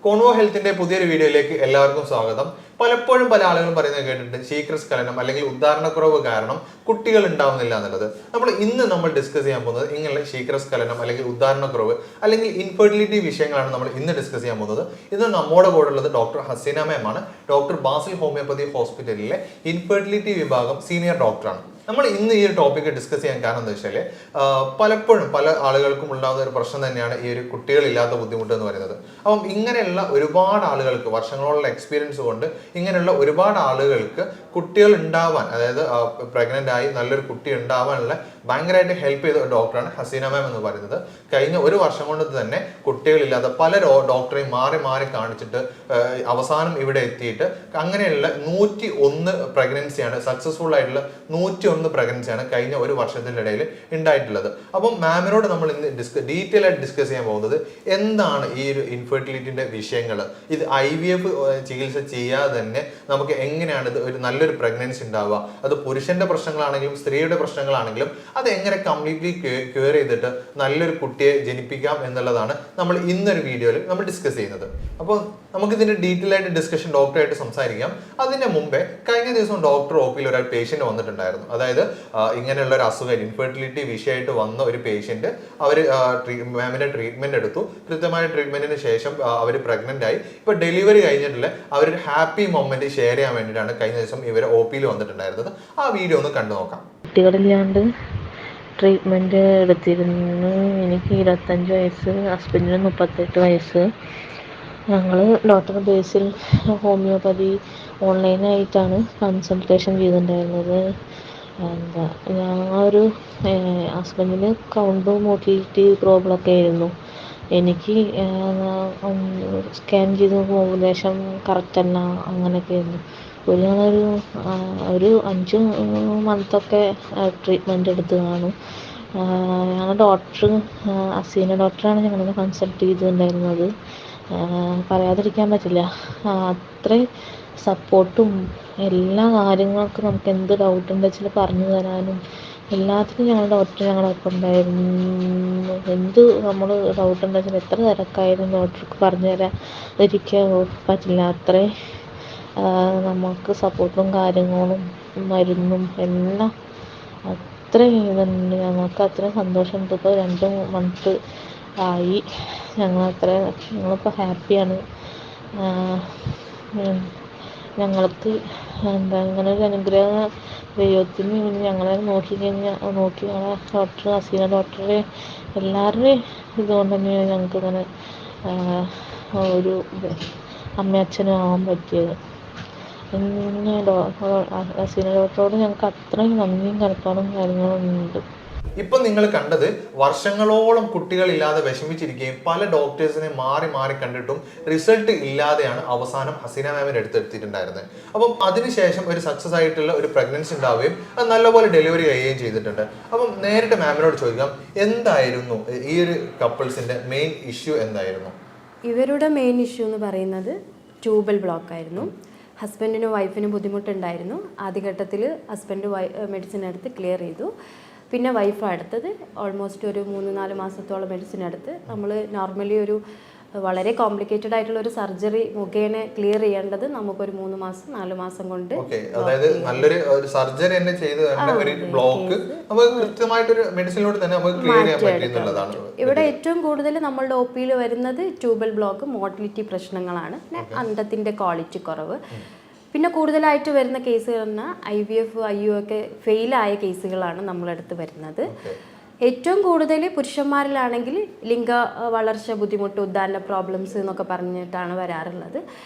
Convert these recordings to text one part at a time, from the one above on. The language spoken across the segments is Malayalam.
കോൺവോ ഹെൽത്തിന്റെ പുതിയൊരു വീഡിയോയിലേക്ക് എല്ലാവർക്കും സ്വാഗതം. പലപ്പോഴും പല ആളുകളും പറയുന്നത് കേട്ടിട്ടുണ്ട് ശീഘ്രസ്ഖലനം അല്ലെങ്കിൽ ഉദ്ധാരണക്കുറവ് കാരണം കുട്ടികൾ ഉണ്ടാവുന്നില്ല എന്നുള്ളത്. നമ്മൾ ഡിസ്കസ് ചെയ്യാൻ പോകുന്നത് ഇങ്ങനെയുള്ള ശീഘ്രസ്ഖലനം അല്ലെങ്കിൽ ഉദ്ധാരണക്കുറവ് അല്ലെങ്കിൽ ഇൻഫെർട്ടിലിറ്റി വിഷയങ്ങളാണ് നമ്മൾ ഇന്ന് ഡിസ്കസ് ചെയ്യാൻ പോകുന്നത്. ഇന്ന് നമ്മുടെ കൂടെ ഉള്ളത് ഡോക്ടർ ഹസീന മാം ആണ്. ഡോക്ടർ ബാസിൽ ഹോമിയോപ്പതി ഹോസ്പിറ്റലിലെ ഇൻഫെർട്ടിലിറ്റി വിഭാഗം സീനിയർ ഡോക്ടറാണ്. നമ്മൾ ഇന്ന് ഈ ഒരു ടോപ്പിക് ഡിസ്കസ് ചെയ്യാൻ കാരണം എന്താ വെച്ചാൽ പലപ്പോഴും പല ആളുകൾക്കും ഉണ്ടാകുന്ന ഒരു പ്രശ്നം തന്നെയാണ് ഈ ഒരു കുട്ടികളില്ലാത്ത ബുദ്ധിമുട്ട് എന്ന് പറയുന്നത്. അപ്പം ഇങ്ങനെയുള്ള ഒരുപാട് ആളുകൾക്ക് വർഷങ്ങളോളം എക്സ്പീരിയൻസ് കൊണ്ട് ഇങ്ങനെയുള്ള ഒരുപാട് ആളുകൾക്ക് കുട്ടികൾ ഉണ്ടാവാൻ, അതായത് പ്രഗ്നന്റ് ആയി നല്ലൊരു കുട്ടി ഉണ്ടാവാനുള്ള ഭയങ്കരമായിട്ട് ഹെൽപ്പ് ചെയ്ത ഡോക്ടറാണ് ഹസീന മാം എന്ന് പറയുന്നത്. കഴിഞ്ഞ ഒരു വർഷം കൊണ്ട് തന്നെ കുട്ടികളില്ലാത്ത പല ഡോക്ടറെയും മാറി മാറി കാണിച്ചിട്ട് അവസാനം ഇവിടെ എത്തിയിട്ട് അങ്ങനെയുള്ള 101 പ്രഗ്നൻസിയാണ് സക്സസ്ഫുൾ ആയിട്ടുള്ള 101 പ്രഗ്നൻസിയാണ് കഴിഞ്ഞ ഒരു വർഷത്തിന്റെ ഇടയിൽ ഉണ്ടായിട്ടുള്ളത്. അപ്പം മാമിനോട് നമ്മൾ ഇന്ന് ഡീറ്റെയിൽ ആയിട്ട് ഡിസ്കസ് ചെയ്യാൻ പോകുന്നത് എന്താണ് ഈ ഒരു ഇൻഫെർട്ടിലിറ്റിന്റെ വിഷയങ്ങൾ. ഇത് IVF ചികിത്സ ചെയ്യാതെ തന്നെ നമുക്ക് എങ്ങനെയാണ് ഇത് ഒരു നല്ലൊരു പ്രഗ്നൻസി ഉണ്ടാവുക, അത് പുരുഷന്റെ പ്രശ്നങ്ങളാണെങ്കിലും സ്ത്രീയുടെ പ്രശ്നങ്ങളാണെങ്കിലും അത് എങ്ങനെ കംപ്ലീറ്റ്ലി ക്യൂർ ചെയ്തിട്ട് നല്ലൊരു കുട്ടിയെ ജനിപ്പിക്കാം എന്നുള്ളതാണ് നമ്മൾ ഇന്നൊരു വീഡിയോയിൽ നമ്മൾ ഡിസ്കസ് ചെയ്യുന്നത്. അപ്പോൾ നമുക്ക് ഇതിന്റെ ഡീറ്റെയിൽ ആയിട്ട് ഡിസ്കഷൻ ഡോക്ടറായിട്ട് സംസാരിക്കാം. അതിന്റെ മുമ്പേ കഴിഞ്ഞ ദിവസം ഡോക്ടർ OPയിൽ ഒരു പേഷ്യന്റ് വന്നിട്ടുണ്ടായിരുന്നു. അതായത് ഇങ്ങനെയുള്ള ഒരു അസുഖം ഇൻഫെർട്ടിലിറ്റി വിഷയമായിട്ട് വന്ന ഒരു പേഷ്യന്റ് അവർ മാമിന്റെ ട്രീറ്റ്മെന്റ് എടുത്തു. കൃത്യമായ ട്രീറ്റ്മെന്റിന് ശേഷം അവർ പ്രഗ്നന്റ് ആയി. ഇപ്പൊ ഡെലിവറി കഴിഞ്ഞിട്ടുള്ള അവരൊരു ഹാപ്പി മൊമെന്റ് ഷെയർ ചെയ്യാൻ വേണ്ടിയിട്ടാണ് കഴിഞ്ഞ ദിവസം ഇവർ OPയിൽ വന്നിട്ടുണ്ടായിരുന്നത്. ആ വീഡിയോ ഒന്ന് കണ്ടു നോക്കാം. കുട്ടികളില്ലാണ്ട് ട്രീറ്റ്മെൻറ്റ് എടുത്തിരുന്നു. എനിക്ക് 25 വയസ്സ്, ഹസ്ബൻഡിന് 38 വയസ്സ്. ഞങ്ങൾ ഡോക്ടർ ബേസിൽ ഹോമിയോപ്പതി ഓൺലൈനായിട്ടാണ് കൺസൾട്ടേഷൻ ചെയ്തിട്ടുണ്ടായിരുന്നത്. ഞങ്ങളൊരു ഹസ്ബൻഡിന് കൗണ്ട് മോട്ടിലിറ്റി പ്രോബ്ലം ഒക്കെ ആയിരുന്നു. എനിക്ക് സ്കാൻ ചെയ്ത് ഓവുലേഷൻ കറക്റ്റല്ല, അങ്ങനെയൊക്കെ ആയിരുന്നു. ഒരു 5 മന്തൊക്കെ ട്രീറ്റ്മെൻറ്റ് എടുത്ത് കാണും. ഞങ്ങൾ ഡോക്ടർ ഹസീന ഡോക്ടറാണ് ഞങ്ങളെ കൺസൾട്ട് ചെയ്തിട്ടുണ്ടായിരുന്നത്. പറയാതിരിക്കാൻ പറ്റില്ല, അത്രയും സപ്പോർട്ടും എല്ലാ കാര്യങ്ങൾക്കും നമുക്ക് എന്ത് ഡൗട്ട് ഉണ്ടെന്ന് വെച്ചാൽ പറഞ്ഞു തരാനും എല്ലാത്തിനും ഞങ്ങളൊപ്പം ഉണ്ടായിരുന്നു. എന്ത് നമ്മൾ ഡൗട്ട് ഉണ്ടെന്ന് വെച്ചാൽ എത്ര തിരക്കായാലും ഡോക്ടർക്ക് പറഞ്ഞു തരാതിരിക്കാൻ പറ്റില്ല. അത്രയും നമുക്ക് സപ്പോർട്ടും കാര്യങ്ങളും മരുന്നും എല്ലാം അത്രയും ഇതുണ്ട്. ഞങ്ങൾക്ക് അത്രയും സന്തോഷമുണ്ട്. ഇപ്പോൾ 2 മന്ത് ആയി. ഞങ്ങളിപ്പോൾ ഹാപ്പിയാണ്. ഞങ്ങൾക്ക് ഇങ്ങനെ ഒരു അനുഗ്രഹം ദൈവത്തിന് ഞങ്ങളെ നോക്കി ഞങ്ങളെ ഡോക്ടർ ഹസീന ഡോക്ടറെ എല്ലാവരുടെയും ഇതുകൊണ്ട് തന്നെയാണ് ഞങ്ങൾക്ക് ഇങ്ങനെ ഒരു അമ്മയച്ഛനും ആവാൻ പറ്റിയത്. പിന്നെ ഹസീന ഡോക്ടറോട് ഞങ്ങൾക്ക് അത്രയും നന്ദിയും കടപ്പാടും കാര്യങ്ങളും ഉണ്ട്. ഇപ്പൊ നിങ്ങൾ കണ്ടത് വർഷങ്ങളോളം കുട്ടികളില്ലാതെ വിഷമിച്ചിരിക്കുകയും പല ഡോക്ടേഴ്സിനെ മാറി മാറി കണ്ടിട്ടും റിസൾട്ട് ഇല്ലാതെയാണ് അവസാനം ഹസീന മാമിന്റെ അടുത്തെത്തിയിട്ടുണ്ടായിരുന്നത്. അപ്പം അതിനുശേഷം ഒരു സക്സസ് ആയിട്ടുള്ള ഒരു പ്രഗ്നൻസി ഉണ്ടാവുകയും അത് നല്ലപോലെ ഡെലിവറി കഴിയുകയും ചെയ്തിട്ടുണ്ട്. അപ്പം നേരിട്ട് മാമിനോട് ചോദിക്കാം, എന്തായിരുന്നു ഈ ഒരു കപ്പിൾസിന്റെ മെയിൻ ഇഷ്യൂ എന്തായിരുന്നു? ഇവരുടെ മെയിൻ ഇഷ്യൂ എന്ന് പറയുന്നത് ട്യൂബൽ ബ്ലോക്ക് ആയിരുന്നു. ഹസ്ബൻഡിനും വൈഫിനും ബുദ്ധിമുട്ടുണ്ടായിരുന്നു. ആദ്യഘട്ടത്തിൽ ഹസ്ബൻഡ് മെഡിസിൻ എടുത്ത് ക്ലിയർ ചെയ്തു. പിന്നെ വൈഫ് അടുത്തത് ഓൾമോസ്റ്റ് ഒരു 3-4 മാസത്തോളം മെഡിസിൻ എടുത്ത് നമ്മൾ നോർമലി ഒരു വളരെ കോംപ്ലിക്കേറ്റഡ് ആയിട്ടുള്ള ഒരു സർജറി മുഖേന ക്ലിയർ ചെയ്യേണ്ടത് നമുക്കൊരു 3 മാസം 4 മാസം കൊണ്ട്, അതായത് നല്ലൊരു സർജറി തന്നെ ചെയ്ത് ഒരു ബ്ലോക്ക് നമുക്ക് കൃത്യമായിട്ടൊരു മെഡിസിനിലൂടെ തന്നെ നമുക്ക് ക്ലിയർ ചെയ്യാൻ പറ്റുന്നതാണ്. ഇവിടെ ഏറ്റവും കൂടുതൽ നമ്മളുടെ OPയിൽ വരുന്നത് ട്യൂബൽ ബ്ലോക്ക്, മോട്ടിലിറ്റി പ്രശ്നങ്ങളാണ്, പിന്നെ അണ്ടത്തിന്റെ ക്വാളിറ്റി കുറവ്. പിന്നെ കൂടുതലായിട്ട് വരുന്ന കേസുകൾ പറഞ്ഞാൽ IVF IU ഒക്കെ ഫെയിലായ കേസുകളാണ് നമ്മളടുത്ത് വരുന്നത്. ഏറ്റവും കൂടുതൽ പുരുഷന്മാരിലാണെങ്കിൽ ലിംഗ വളർച്ച ബുദ്ധിമുട്ട്, ഉദ്ധാരണ പ്രോബ്ലംസ് എന്നൊക്കെ പറഞ്ഞിട്ടാണ് വരാറുള്ളത്.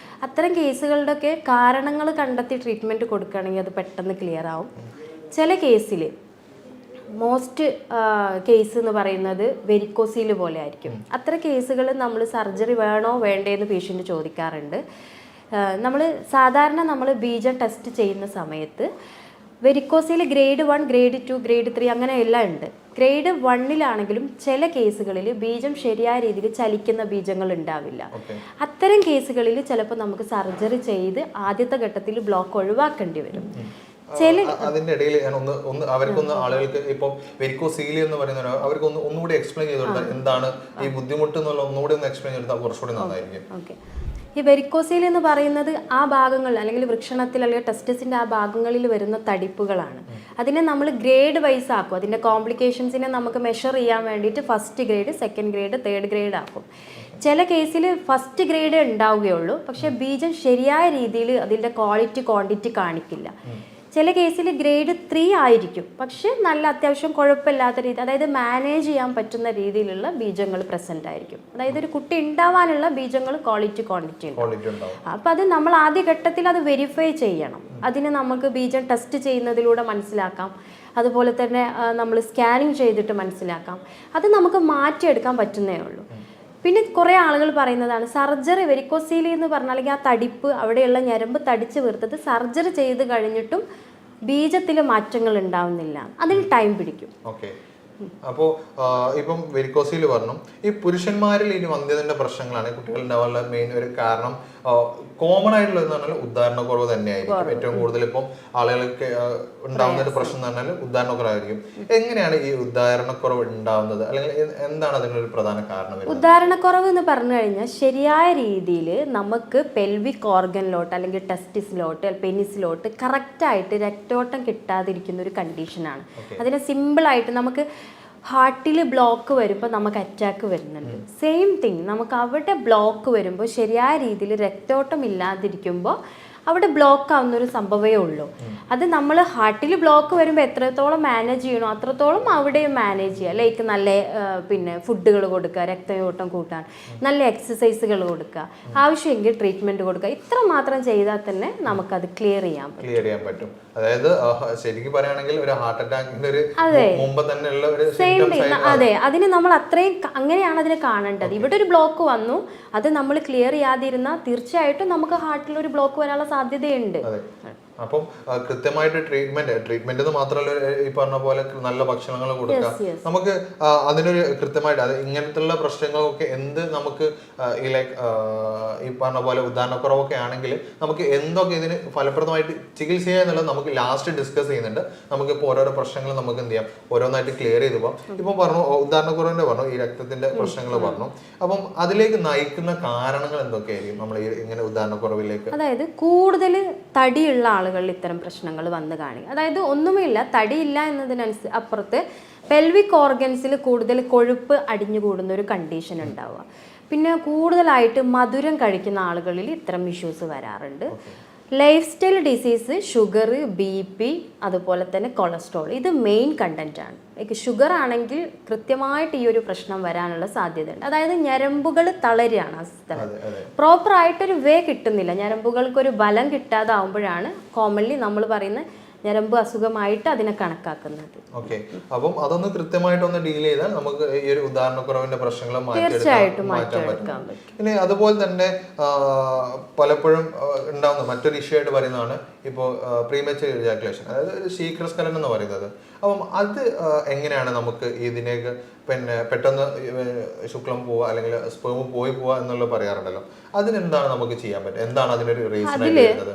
അത്തരം കേസുകളുടെയൊക്കെ കാരണങ്ങൾ കണ്ടെത്തി ട്രീറ്റ്മെൻറ്റ് കൊടുക്കുകയാണെങ്കിൽ അത് പെട്ടെന്ന് ക്ലിയർ ആവും. ചില കേസിൽ മോസ്റ്റ് കേസ് എന്ന് പറയുന്നത് വെരിക്കോസീൽ പോലെ ആയിരിക്കും. അത്തരം കേസുകൾ നമ്മൾ സർജറി വേണോ വേണ്ടേന്ന് പേഷ്യൻ്റ് ചോദിക്കാറുണ്ട്. നമ്മൾ ബീജം ടെസ്റ്റ് ചെയ്യുന്ന സമയത്ത് വെരിക്കോസീൽ ഗ്രേഡ് 1, ഗ്രേഡ് 2, ഗ്രേഡ് 3 അങ്ങനെ എല്ലാം ഉണ്ട്. ഗ്രേഡ് 1-ലാണെങ്കിലും ചില കേസുകളിൽ ബീജം ശരിയായ രീതിയിൽ ചലിക്കുന്ന ബീജങ്ങൾ ഉണ്ടാവില്ല. അത്തരം കേസുകളിൽ ചിലപ്പോൾ നമുക്ക് സർജറി ചെയ്ത് ആദ്യത്തെ ഘട്ടത്തിൽ ബ്ലോക്ക് ഒഴിവാക്കേണ്ടി വരും. അതിന്റെ ഇടയിൽ ഞാൻ ഒന്ന് അവർക്കൊന്ന് ആളുകൾക്ക് ഇപ്പൊ വെരിക്കോസീലി എന്ന് പറയുന്ന അവർക്ക് ഒന്നുകൂടി എക്സ്പ്ലെയിൻ ചെയ്ത് കൊടുത്താൽ എന്താണ് ഈ ബുദ്ധിമുട്ട് എന്നുള്ള ഒന്നുകൂടി ഒന്ന് എക്സ്പ്ലെയിൻ ചെയ്താൽ കുറച്ചുകൂടി നന്നായിരിക്കും. ഓക്കെ, ഈ വെരിക്കോസീൽ എന്ന് പറയുന്നത് ആ ഭാഗങ്ങൾ അല്ലെങ്കിൽ വൃഷണത്തിൽ അല്ലെങ്കിൽ ടെസ്റ്റിസിന്റെ ആ ഭാഗങ്ങളിൽ വരുന്ന തടിപ്പുകളാണ്. അതിനെ നമ്മൾ ഗ്രേഡ് വൈസ് ആക്കും. അതിന്റെ കോംപ്ലിക്കേഷൻസിനെ നമുക്ക് മെഷർ ചെയ്യാൻ വേണ്ടിയിട്ട് first grade, second grade, third grade ആക്കും. ചില കേസിൽ ഫസ്റ്റ് ഗ്രേഡ് ഉണ്ടാവുകയുള്ളൂ, പക്ഷെ ബീജം ശരിയായ രീതിയിൽ അതിന്റെ ക്വാളിറ്റി ക്വാണ്ടിറ്റി കാണിക്കില്ല. ചില കേസിൽ ഗ്രേഡ് 3 ആയിരിക്കും, പക്ഷെ നല്ല അത്യാവശ്യം കുഴപ്പമില്ലാത്ത രീതി, അതായത് മാനേജ് ചെയ്യാൻ പറ്റുന്ന രീതിയിലുള്ള ബീജങ്ങൾ പ്രസന്റ് ആയിരിക്കും. അതായത് ഒരു കുട്ടി ഉണ്ടാവാനുള്ള ബീജങ്ങൾ ക്വാളിറ്റി ക്വാണ്ടിറ്റി ഉണ്ടാവും. അപ്പം അത് നമ്മൾ ആദ്യ ഘട്ടത്തിൽ അത് വെരിഫൈ ചെയ്യണം. അതിന് നമുക്ക് ബീജം ടെസ്റ്റ് ചെയ്യുന്നതിലൂടെ മനസ്സിലാക്കാം. അതുപോലെ തന്നെ നമ്മൾ സ്കാനിങ് ചെയ്തിട്ട് മനസ്സിലാക്കാം. അത് നമുക്ക് മാറ്റിയെടുക്കാൻ പറ്റുന്നേ ഉള്ളൂ. പിന്നെ കുറേ ആളുകൾ പറയുന്നതാണ് സർജറി, വെരിക്കോസീലി എന്ന് പറഞ്ഞാൽ അല്ലെങ്കിൽ ആ തടിപ്പ് അവിടെയുള്ള ഞരമ്പ് തടിച്ച് വീർത്തത് സർജറി ചെയ്ത് കഴിഞ്ഞിട്ടും ബീജത്തിൽ മാറ്റങ്ങൾ ഉണ്ടാവുന്നില്ല, അതിന് ടൈം പിടിക്കും. ഓക്കെ, അപ്പോൾ ഇപ്പം വെരിക്കോസീല് പറഞ്ഞു, ഈ പുരുഷന്മാരിൽ ഇനി വന്ധ്യതന്റെ പ്രശ്നങ്ങളാണ് കുട്ടികൾ ഉണ്ടാവാനുള്ള മെയിൻ ഒരു കാരണം. കോമൺ ആയിട്ടുള്ള എന്ന് പറഞ്ഞാൽ ഉദാഹരണക്കുറവ് തന്നെയായിരിക്കും. ഏറ്റവും കൂടുതൽ ഇപ്പം ആളുകൾക്ക് ഉണ്ടാവുന്ന ഒരു പ്രശ്നം എന്ന് പറഞ്ഞാൽ ഉദാഹരണക്കുറവായിരിക്കും. എങ്ങനെയാണ് ഈ ഉദാഹരണക്കുറവ് ഉണ്ടാവുന്നത്, അല്ലെങ്കിൽ എന്താണ് അതിനൊരു പ്രധാന കാരണം? ഉദാഹരണക്കുറവ് എന്ന് പറഞ്ഞു കഴിഞ്ഞാൽ ശരിയായ രീതിയിൽ നമുക്ക് പെൽവിക് ഓർഗനിലോട്ട് അല്ലെങ്കിൽ ടെസ്റ്റിസിലോട്ട് പെനിസിലോട്ട് കറക്റ്റായിട്ട് രക്തോട്ടം കിട്ടാതിരിക്കുന്ന ഒരു കണ്ടീഷനാണ്. അതിനെ സിമ്പിളായിട്ട് നമുക്ക് ഹാർട്ടിൽ ബ്ലോക്ക് വരുമ്പോൾ നമുക്ക് അറ്റാക്ക് വരുന്നുണ്ട്. സെയിം തിങ്, നമുക്ക് അവിടെ ബ്ലോക്ക് വരുമ്പോൾ ശരിയായ രീതിയിൽ രക്തോട്ടം ഇല്ലാതിരിക്കുമ്പോൾ അവിടെ ബ്ലോക്ക് ആവുന്നൊരു സംഭവമേ ഉള്ളൂ. അത് നമ്മൾ ഹാർട്ടിൽ ബ്ലോക്ക് വരുമ്പോൾ എത്രത്തോളം മാനേജ് ചെയ്യണോ അത്രത്തോളം അവിടെയും മാനേജ് ചെയ്യുക. ലൈക്ക് നല്ല പിന്നെ ഫുഡുകൾ കൊടുക്കുക, രക്തയോട്ടം കൂട്ടാൻ, നല്ല എക്സസൈസുകൾ കൊടുക്കുക, ആവശ്യമെങ്കിൽ ട്രീറ്റ്മെൻറ്റ് കൊടുക്കുക. ഇത്ര മാത്രം ചെയ്താൽ തന്നെ നമുക്കത് ക്ലിയർ ചെയ്യാൻ പറ്റും. അതായത് ശരിക്കും പറയുകയാണെങ്കിൽ ഒരു ഹാർട്ട് അറ്റാക്കിന്റെ ഒരു മുമ്പ് തന്നെ ഉള്ള ഒരു അതെ, അതിന് നമ്മൾ അത്രയും അങ്ങനെയാണ് അതിനെ കാണേണ്ടത്. ഇവിടെ ഒരു ബ്ലോക്ക് വന്നു, അത് നമ്മൾ ക്ലിയർ ചെയ്യാതിരുന്നാൽ തീർച്ചയായിട്ടും നമുക്ക് ഹാർട്ടിൽ ഒരു ബ്ലോക്ക് വരാനുള്ള സാധ്യതയുണ്ട്. അപ്പം കൃത്യമായിട്ട് ട്രീറ്റ്മെന്റ് എന്ന് മാത്രമല്ല, ഈ പറഞ്ഞ പോലെ നല്ല ഭക്ഷണങ്ങൾ കൊടുക്കുക. നമുക്ക് അതിനൊരു കൃത്യമായിട്ട് അത് ഇങ്ങനത്തുള്ള പ്രശ്നങ്ങളൊക്കെ എന്ത് നമുക്ക് ഈ ലൈക്ക് ഈ പറഞ്ഞ പോലെ ഉദാഹരണക്കുറവൊക്കെ ആണെങ്കിൽ നമുക്ക് എന്തൊക്കെ ഇതിന് ഫലപ്രദമായിട്ട് ചികിത്സ ചെയ്യുക എന്നുള്ളത് നമുക്ക് ലാസ്റ്റ് ഡിസ്കസ് ചെയ്യുന്നുണ്ട്. നമുക്കിപ്പോൾ ഓരോരോ പ്രശ്നങ്ങൾ നമുക്ക് എന്ത് ചെയ്യാം ഓരോന്നായിട്ട് ക്ലിയർ ചെയ്ത് പോകാം. ഇപ്പം പറഞ്ഞു ഉദാഹരണക്കുറവിന്റെ പറഞ്ഞു, ഈ രക്തത്തിന്റെ പ്രശ്നങ്ങൾ പറഞ്ഞു. അപ്പം അതിലേക്ക് നയിക്കുന്ന കാരണങ്ങൾ എന്തൊക്കെയായിരിക്കും നമ്മൾ ഈ ഇങ്ങനെ ഉദാഹരണക്കുറവിലേക്ക്? അതായത് കൂടുതൽ തടിയുള്ള ആളുകളിൽ ഇത്തരം പ്രശ്നങ്ങൾ വന്ന് കാണിക്കും. അതായത് ഒന്നുമില്ല, തടിയില്ല അപ്പുറത്ത് പെൽവിക് ഓർഗൻസിൽ കൂടുതൽ കൊഴുപ്പ് അടിഞ്ഞുകൂടുന്ന ഒരു കണ്ടീഷൻ ഉണ്ടാവുക. പിന്നെ കൂടുതലായിട്ട് മധുരം കഴിക്കുന്ന ആളുകളിൽ ഇത്തരം ഇഷ്യൂസ് വരാറുണ്ട്. Life style disease, sugar, BP, അതുപോലെ തന്നെ കൊളസ്ട്രോൾ, ഇത് മെയിൻ കണ്ടന്റാണ്. ലൈക്ക് ഷുഗർ ആണെങ്കിൽ കൃത്യമായിട്ട് ഈ ഒരു പ്രശ്നം വരാനുള്ള സാധ്യതയുണ്ട്. അതായത് ഞരമ്പുകൾ തളരുകയാണ്, ആ സ്ഥലത്ത് പ്രോപ്പറായിട്ടൊരു വേ കിട്ടുന്നില്ല, ഞരമ്പുകൾക്കൊരു ബലം കിട്ടാതാവുമ്പോഴാണ് കോമൺലി നമ്മൾ പറയുന്ന ഞരമ്പ് അസുഖമായിട്ട് അതിനെ കണക്കാക്കുന്നത്. ഓക്കെ, അപ്പം അതൊന്ന് കൃത്യമായിട്ടൊന്ന് ഡീൽ ചെയ്താൽ നമുക്ക് ഈ ഒരു ഉദാഹരണക്കുറവിന്റെ പ്രശ്നങ്ങൾ തീർച്ചയായിട്ടും മാറ്റിയെടുക്കാൻ പറ്റും. പിന്നെ അതുപോലെ തന്നെ പലപ്പോഴും ഉണ്ടാവുന്ന മറ്റൊരു ഇഷ്യൂ ആയിട്ട് പറയുന്നതാണ് ഇപ്പോൾ പ്രീമച്വർ ഇജാക്കുലേഷൻ, അതായത് ശീഘ്രസ്ഖലനം എന്ന് പറയുന്നത്. അപ്പം അത് എങ്ങനെയാണ് നമുക്ക് ഇതിനേക്ക് പിന്നെ പെട്ടെന്ന് ശുക്ലം പോവുക അല്ലെങ്കിൽ സ്പേം പോവുക എന്നുള്ളത് പറയാറുണ്ടല്ലോ, അതിനെന്താണ് നമുക്ക് ചെയ്യാൻ പറ്റുക? എന്താണ് അതിനൊരു റീസൺ ആയിട്ട് വരുന്നത്?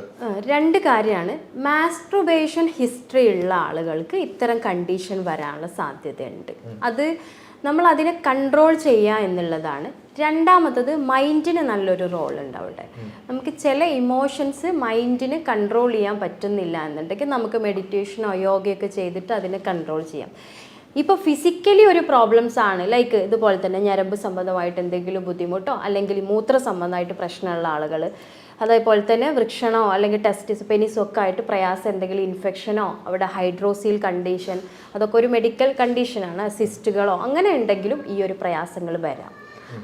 രണ്ട് കാര്യമാണ്. മാസ്ട്രുബേഷൻ ഹിസ്റ്ററി ഉള്ള ആളുകൾക്ക് ഇത്തരം കണ്ടീഷൻ വരാനുള്ള സാധ്യതയുണ്ട്. അത് നമ്മൾ അതിനെ കൺട്രോൾ ചെയ്യുക എന്നുള്ളതാണ്. രണ്ടാമത്തത് മൈൻഡിന് നല്ലൊരു റോൾ ഉണ്ട് അവിടെ. നമുക്ക് ചില ഇമോഷൻസ് മൈൻഡിന് കൺട്രോൾ ചെയ്യാൻ പറ്റുന്നില്ല എന്നുണ്ടെങ്കിൽ നമുക്ക് മെഡിറ്റേഷനോ യോഗയൊക്കെ ചെയ്തിട്ട് അതിനെ കൺട്രോൾ ചെയ്യാം. ഇപ്പോൾ ഫിസിക്കലി ഒരു പ്രോബ്ലംസ് ആണ്, ലൈക്ക് ഇതുപോലെ തന്നെ ഞരമ്പ് സംബന്ധമായിട്ട് എന്തെങ്കിലും ബുദ്ധിമുട്ടോ അല്ലെങ്കിൽ മൂത്ര സംബന്ധമായിട്ട് പ്രശ്നമുള്ള ആളുകൾ, അതേപോലെ തന്നെ വൃക്ഷണോ അല്ലെങ്കിൽ ടെസ്റ്റിസ് പെനിസോ ഒക്കെ ആയിട്ട് പ്രയാസം, എന്തെങ്കിലും ഇൻഫെക്ഷനോ അവിടെ ഹൈഡ്രോസീൽ കണ്ടീഷൻ, അതൊക്കെ ഒരു മെഡിക്കൽ കണ്ടീഷനാണ്. സിസ്റ്റുകളോ അങ്ങനെ ഉണ്ടെങ്കിലും ഈ ഒരു പ്രയാസങ്ങൾ വരാം.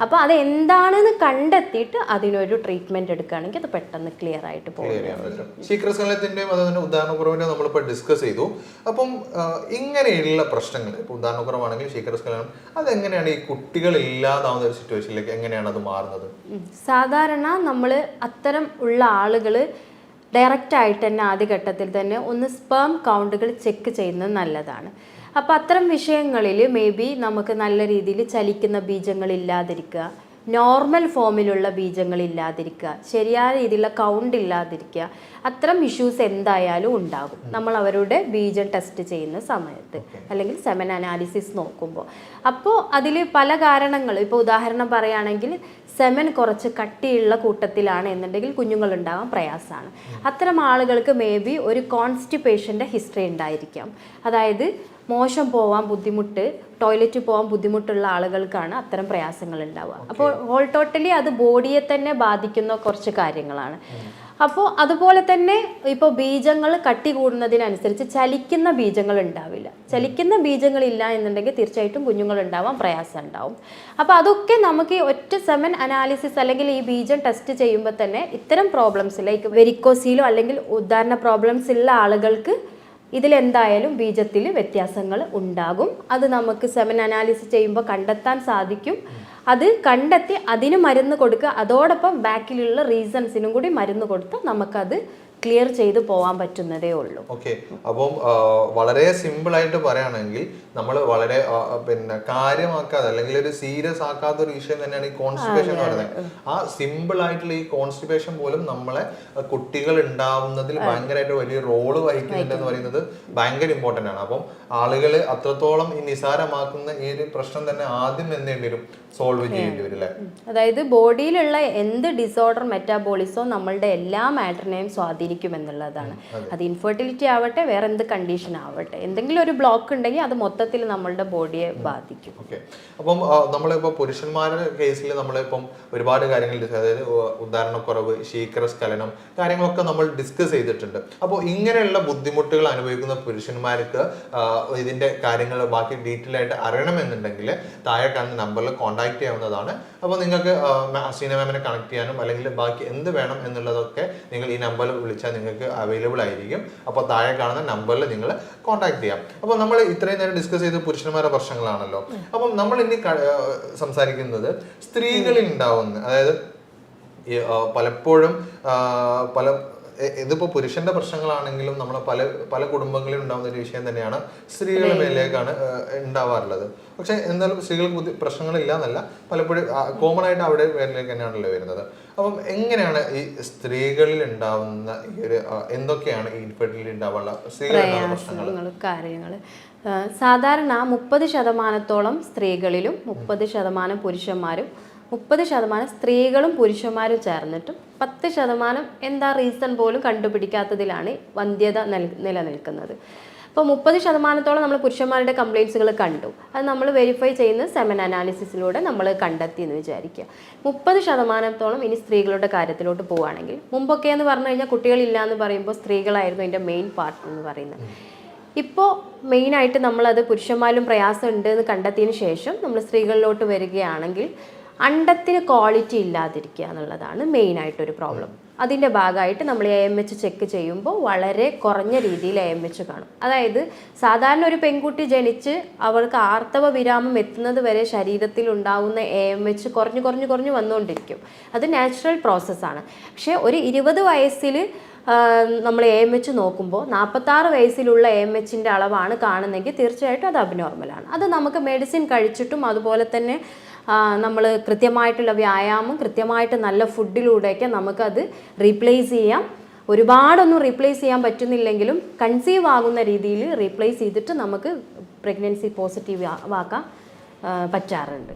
അപ്പോൾ അത് എന്താണെന്ന് കണ്ടെത്തിയിട്ട് അതിനൊരു ട്രീറ്റ്മെന്റ് എടുക്കുകയാണെങ്കിൽ അത് പെട്ടെന്ന് ക്ലിയർ ആയിട്ട് പോകും. ശീഘ്രസ്ഖലനത്തിന്റെയും അതുപോലെ ഉദാഹരണക്കുറവിന്റെയും നമ്മളിപ്പോൾ ഡിസ്കസ് ചെയ്തു. അപ്പം ഇങ്ങനെയുള്ള പ്രശ്നങ്ങൾ, ഇപ്പോൾ ഉദാഹരണക്കുറവാണെങ്കിൽ ശീഘ്രസ്ഖലനം, അതെങ്ങനെയാണ് ഈ കുട്ടികൾ ഇല്ലാതാവുന്ന ഒരു സിറ്റുവേഷനിലേക്ക് എങ്ങനെയാണ് അത് മാറുന്നത്? സാധാരണ നമ്മൾ അത്തരം ഉള്ള ആളുകൾ ഡയറക്റ്റായിട്ട് തന്നെ ആദ്യഘട്ടത്തിൽ തന്നെ ഒന്ന് സ്പേം കൗണ്ടുകൾ ചെക്ക് ചെയ്യുന്നത് നല്ലതാണ്. അപ്പോൾ അത്തരം വിഷയങ്ങളിൽ മേ ബി നമുക്ക് നല്ല രീതിയിൽ ചലിക്കുന്ന ബീജങ്ങൾ ഇല്ലാതിരിക്കുക, നോർമൽ ഫോമിലുള്ള ബീജങ്ങൾ ഇല്ലാതിരിക്കുക, ശരിയായ രീതിയിലുള്ള കൗണ്ട് ഇല്ലാതിരിക്കുക, അത്തരം ഇഷ്യൂസ് എന്തായാലും ഉണ്ടാകും നമ്മൾ അവരുടെ ബീജം ടെസ്റ്റ് ചെയ്യുന്ന സമയത്ത് അല്ലെങ്കിൽ സെമൻ അനാലിസിസ് നോക്കുമ്പോൾ. അപ്പോൾ അതിൽ പല കാരണങ്ങൾ, ഇപ്പോൾ ഉദാഹരണം പറയുകയാണെങ്കിൽ സെമൻ കുറച്ച് കട്ടിയുള്ള കൂട്ടത്തിലാണ് എന്നുണ്ടെങ്കിൽ കുഞ്ഞുങ്ങൾ ഉണ്ടാകാൻ പ്രയാസമാണ്. അത്തരം ആളുകൾക്ക് മേ ബി ഒരു കോൺസ്റ്റിപ്പേഷൻ്റെ ഹിസ്റ്ററി ഉണ്ടായിരിക്കാം. അതായത് മോശം പോകാൻ ബുദ്ധിമുട്ട്, ടോയ്ലറ്റ് പോകാൻ ബുദ്ധിമുട്ടുള്ള ആളുകൾക്കാണ് അത്തരം പ്രയാസങ്ങൾ ഉണ്ടാവുക. അപ്പോൾ ഹോൾ ടോട്ടലി അത് ബോഡിയെ തന്നെ ബാധിക്കുന്ന കുറച്ച് കാര്യങ്ങളാണ്. അപ്പോൾ അതുപോലെ തന്നെ ഇപ്പോൾ ബീജങ്ങൾ കട്ടി കൂടുന്നതിനനുസരിച്ച് ചലിക്കുന്ന ബീജങ്ങൾ ഉണ്ടാവില്ല. ചലിക്കുന്ന ബീജങ്ങളില്ല എന്നുണ്ടെങ്കിൽ തീർച്ചയായിട്ടും കുഞ്ഞുങ്ങൾ ഉണ്ടാവാൻ പ്രയാസം ഉണ്ടാവും. അപ്പോൾ അതൊക്കെ നമുക്ക് ഈ ഒറ്റ സെമൻ അനാലിസിസ് അല്ലെങ്കിൽ ഈ ബീജം ടെസ്റ്റ് ചെയ്യുമ്പോൾ തന്നെ ഇത്തരം പ്രോബ്ലംസ് ലൈക്ക് വെരിക്കോസീലോ അല്ലെങ്കിൽ ഉദാഹരണ പ്രോബ്ലംസ് ഉള്ള ആളുകൾക്ക് ഇതിലെന്തായാലും ബീജത്തിൽ വ്യത്യാസങ്ങൾ ഉണ്ടാകും. അത് നമുക്ക് സെമൻ അനാലിസിസ് ചെയ്യുമ്പോൾ കണ്ടെത്താൻ സാധിക്കും. അത് കണ്ടെത്തി അതിന് മരുന്ന് കൊടുക്കുക, അതോടൊപ്പം ബാക്കിലുള്ള റീസൺസിനും കൂടി മരുന്ന് കൊടുത്ത് നമുക്കത് ക്ലിയർ ചെയ്ത് പോകാൻ പറ്റുന്നതേ ഉള്ളൂ. ഓക്കെ, അപ്പം വളരെ സിമ്പിൾ ആയിട്ട് പറയുകയാണെങ്കിൽ നമ്മൾ വളരെ പിന്നെ കാര്യമാക്കാതെ അല്ലെങ്കിൽ ഒരു സീരിയസ് ആക്കാത്ത ഒരു വിഷയം തന്നെയാണ് ഈ കോൺസ്റ്റിപ്പേഷൻ എന്ന് പറയുന്നത്. ആ സിമ്പിൾ ആയിട്ടുള്ള ഈ കോൺസ്റ്റിപ്പേഷൻ പോലും നമ്മളെ കുട്ടികൾ ഉണ്ടാവുന്നതിൽ ഭയങ്കരമായിട്ട് വലിയ റോള് വഹിക്കുന്നുണ്ടെന്ന് പറയുന്നത് ഭയങ്കര ഇമ്പോർട്ടൻ്റ് ആണ്. അപ്പം ആളുകൾ അത്രത്തോളം ഈ നിസാരമാക്കുന്ന ഈ ഒരു പ്രശ്നം തന്നെ ആദ്യം എന്ത് വരും, സോൾവ് ചെയ്യേണ്ടി വരും അല്ലേ? അതായത് ബോഡിയിലുള്ള എന്ത് ഡിസോർഡർ മെറ്റാബോളിസോ നമ്മളുടെ എല്ലാ മാറ്ററിനെയും സ്വാധീനിക്കും എന്നുള്ളതാണ്. അത് ഇൻഫെർട്ടിലിറ്റി ആവട്ടെ, വേറെ എന്ത് കണ്ടീഷൻ ആവട്ടെ, എന്തെങ്കിലും ഒരു ബ്ലോക്ക് ഉണ്ടെങ്കിൽ അത് മൊത്തത്തിൽ നമ്മളുടെ ബോഡിയെ ബാധിക്കും. ഓക്കെ, അപ്പം നമ്മളിപ്പോൾ പുരുഷന്മാരുടെ കേസിൽ നമ്മളിപ്പം ഒരുപാട് കാര്യങ്ങൾ, അതായത് ഉദാഹരണക്കുറവ്, ശീഘ്രസ്ഖലനം, കാര്യങ്ങളൊക്കെ നമ്മൾ ഡിസ്കസ് ചെയ്തിട്ടുണ്ട്. അപ്പോൾ ഇങ്ങനെയുള്ള ബുദ്ധിമുട്ടുകൾ അനുഭവിക്കുന്ന പുരുഷന്മാർക്ക് ഇതിന്റെ കാര്യങ്ങൾ ബാക്കി ഡീറ്റെയിൽ ആയിട്ട് അറിയണമെന്നുണ്ടെങ്കിൽ താഴെ കാണുന്ന നമ്പറിൽ കോൺടാക്ട് ചെയ്യാവുന്നതാണ്. അപ്പോൾ നിങ്ങൾക്ക് അസീന മാമിനെ കണക്ട് ചെയ്യാനും അല്ലെങ്കിൽ ബാക്കി എന്ത് വേണം എന്നുള്ളതൊക്കെ നിങ്ങൾ ഈ നമ്പറിൽ വിളിച്ചാൽ നിങ്ങൾക്ക് അവൈലബിൾ ആയിരിക്കും. അപ്പോൾ താഴെ കാണുന്ന നമ്പറിൽ നിങ്ങൾ കോൺടാക്ട് ചെയ്യാം. അപ്പോൾ നമ്മൾ ഇത്രയും നേരം ഡിസ്കസ് ചെയ്ത പുരുഷന്മാരുടെ പ്രശ്നങ്ങളാണല്ലോ. അപ്പം നമ്മൾ ഇനി സംസാരിക്കുന്നത് സ്ത്രീകളിൽ ഉണ്ടാവുന്ന, അതായത് പലപ്പോഴും ഇതിപ്പോൾ പുരുഷന്റെ പ്രശ്നങ്ങളാണെങ്കിലും നമ്മളെ പല കുടുംബങ്ങളിലും ഉണ്ടാകുന്ന ഒരു വിഷയം തന്നെയാണ് സ്ത്രീകളുടെ മേലേക്കാണ് ഉണ്ടാവാറുള്ളത്. പക്ഷെ എന്തായാലും സ്ത്രീകൾക്ക് പ്രശ്നങ്ങളില്ല എന്നല്ല, പലപ്പോഴും കോമൺ ആയിട്ട് അവിടെ പേരിലേക്ക് തന്നെയാണല്ലോ വരുന്നത്. അപ്പം എങ്ങനെയാണ് ഈ സ്ത്രീകളിൽ ഉണ്ടാവുന്ന ഈ ഒരു എന്തൊക്കെയാണ് ഈ ഇൻഫെർട്ടിലിറ്റി ഉണ്ടാവാനുള്ള സ്ത്രീകളുടെ പ്രശ്നങ്ങൾ, കാര്യങ്ങൾ? സാധാരണ 30% സ്ത്രീകളിലും 30% പുരുഷന്മാരും 30% സ്ത്രീകളും പുരുഷന്മാരും ചേർന്നിട്ടും 10% എന്താ റീസൺ പോലും കണ്ടുപിടിക്കാത്തതിലാണ് വന്ധ്യത നിലനിൽക്കുന്നത്. അപ്പോൾ 30% നമ്മൾ പുരുഷന്മാരുടെ കംപ്ലയിൻസുകൾ കണ്ടു. അത് നമ്മൾ വെരിഫൈ ചെയ്യുന്ന സെമൻ അനാലിസിസിലൂടെ നമ്മൾ കണ്ടെത്തി എന്ന് വിചാരിക്കുക. 30% ഇനി സ്ത്രീകളുടെ കാര്യത്തിലോട്ട് പോവുകയാണെങ്കിൽ, മുമ്പൊക്കെ എന്ന് പറഞ്ഞു കഴിഞ്ഞാൽ കുട്ടികളില്ല എന്ന് പറയുമ്പോൾ സ്ത്രീകളായിരുന്നു അതിൻ്റെ മെയിൻ പാർട്ട് എന്ന് പറയുന്നത്. ഇപ്പോൾ മെയിനായിട്ട് നമ്മളത് പുരുഷന്മാരിലും പ്രയാസം ഉണ്ട് എന്ന് കണ്ടെത്തിയതിന് ശേഷം നമ്മൾ സ്ത്രീകളിലോട്ട് വരികയാണെങ്കിൽ അണ്ടത്തിന് ക്വാളിറ്റി ഇല്ലാതിരിക്കുക എന്നുള്ളതാണ് മെയിനായിട്ടൊരു പ്രോബ്ലം. അതിൻ്റെ ഭാഗമായിട്ട് നമ്മൾ AMH ചെക്ക് ചെയ്യുമ്പോൾ വളരെ കുറഞ്ഞ രീതിയിൽ AMH കാണും. അതായത് സാധാരണ ഒരു പെൺകുട്ടി ജനിച്ച് അവൾക്ക് ആർത്തവ വിരാമം എത്തുന്നത് വരെ ശരീരത്തിൽ ഉണ്ടാകുന്ന AMH കുറഞ്ഞു വന്നുകൊണ്ടിരിക്കും. അത് നാച്ചുറൽ പ്രോസസ്സാണ്. പക്ഷേ ഒരു 20 വയസ്സിൽ നമ്മൾ AMH നോക്കുമ്പോൾ 46 വയസ്സിലുള്ള AMHൻ്റെ അളവാണ് കാണുന്നതെങ്കിൽ തീർച്ചയായിട്ടും അത് അബ്നോർമലാണ്. അത് നമുക്ക് മെഡിസിൻ കഴിച്ചിട്ടും അതുപോലെ തന്നെ നമ്മൾ കൃത്യമായിട്ടുള്ള വ്യായാമം, കൃത്യമായിട്ട് നല്ല ഫുഡിലൂടെയൊക്കെ നമുക്കത് റീപ്ലേസ് ചെയ്യാം. ഒരുപാടൊന്നും റീപ്ലേസ് ചെയ്യാൻ പറ്റുന്നില്ലെങ്കിലും കൺസീവ് ആകുന്ന രീതിയിൽ റീപ്ലേസ് ചെയ്തിട്ട് നമുക്ക് പ്രഗ്നൻസി പോസിറ്റീവ് ആക്കാൻ പറ്റാറുണ്ട്.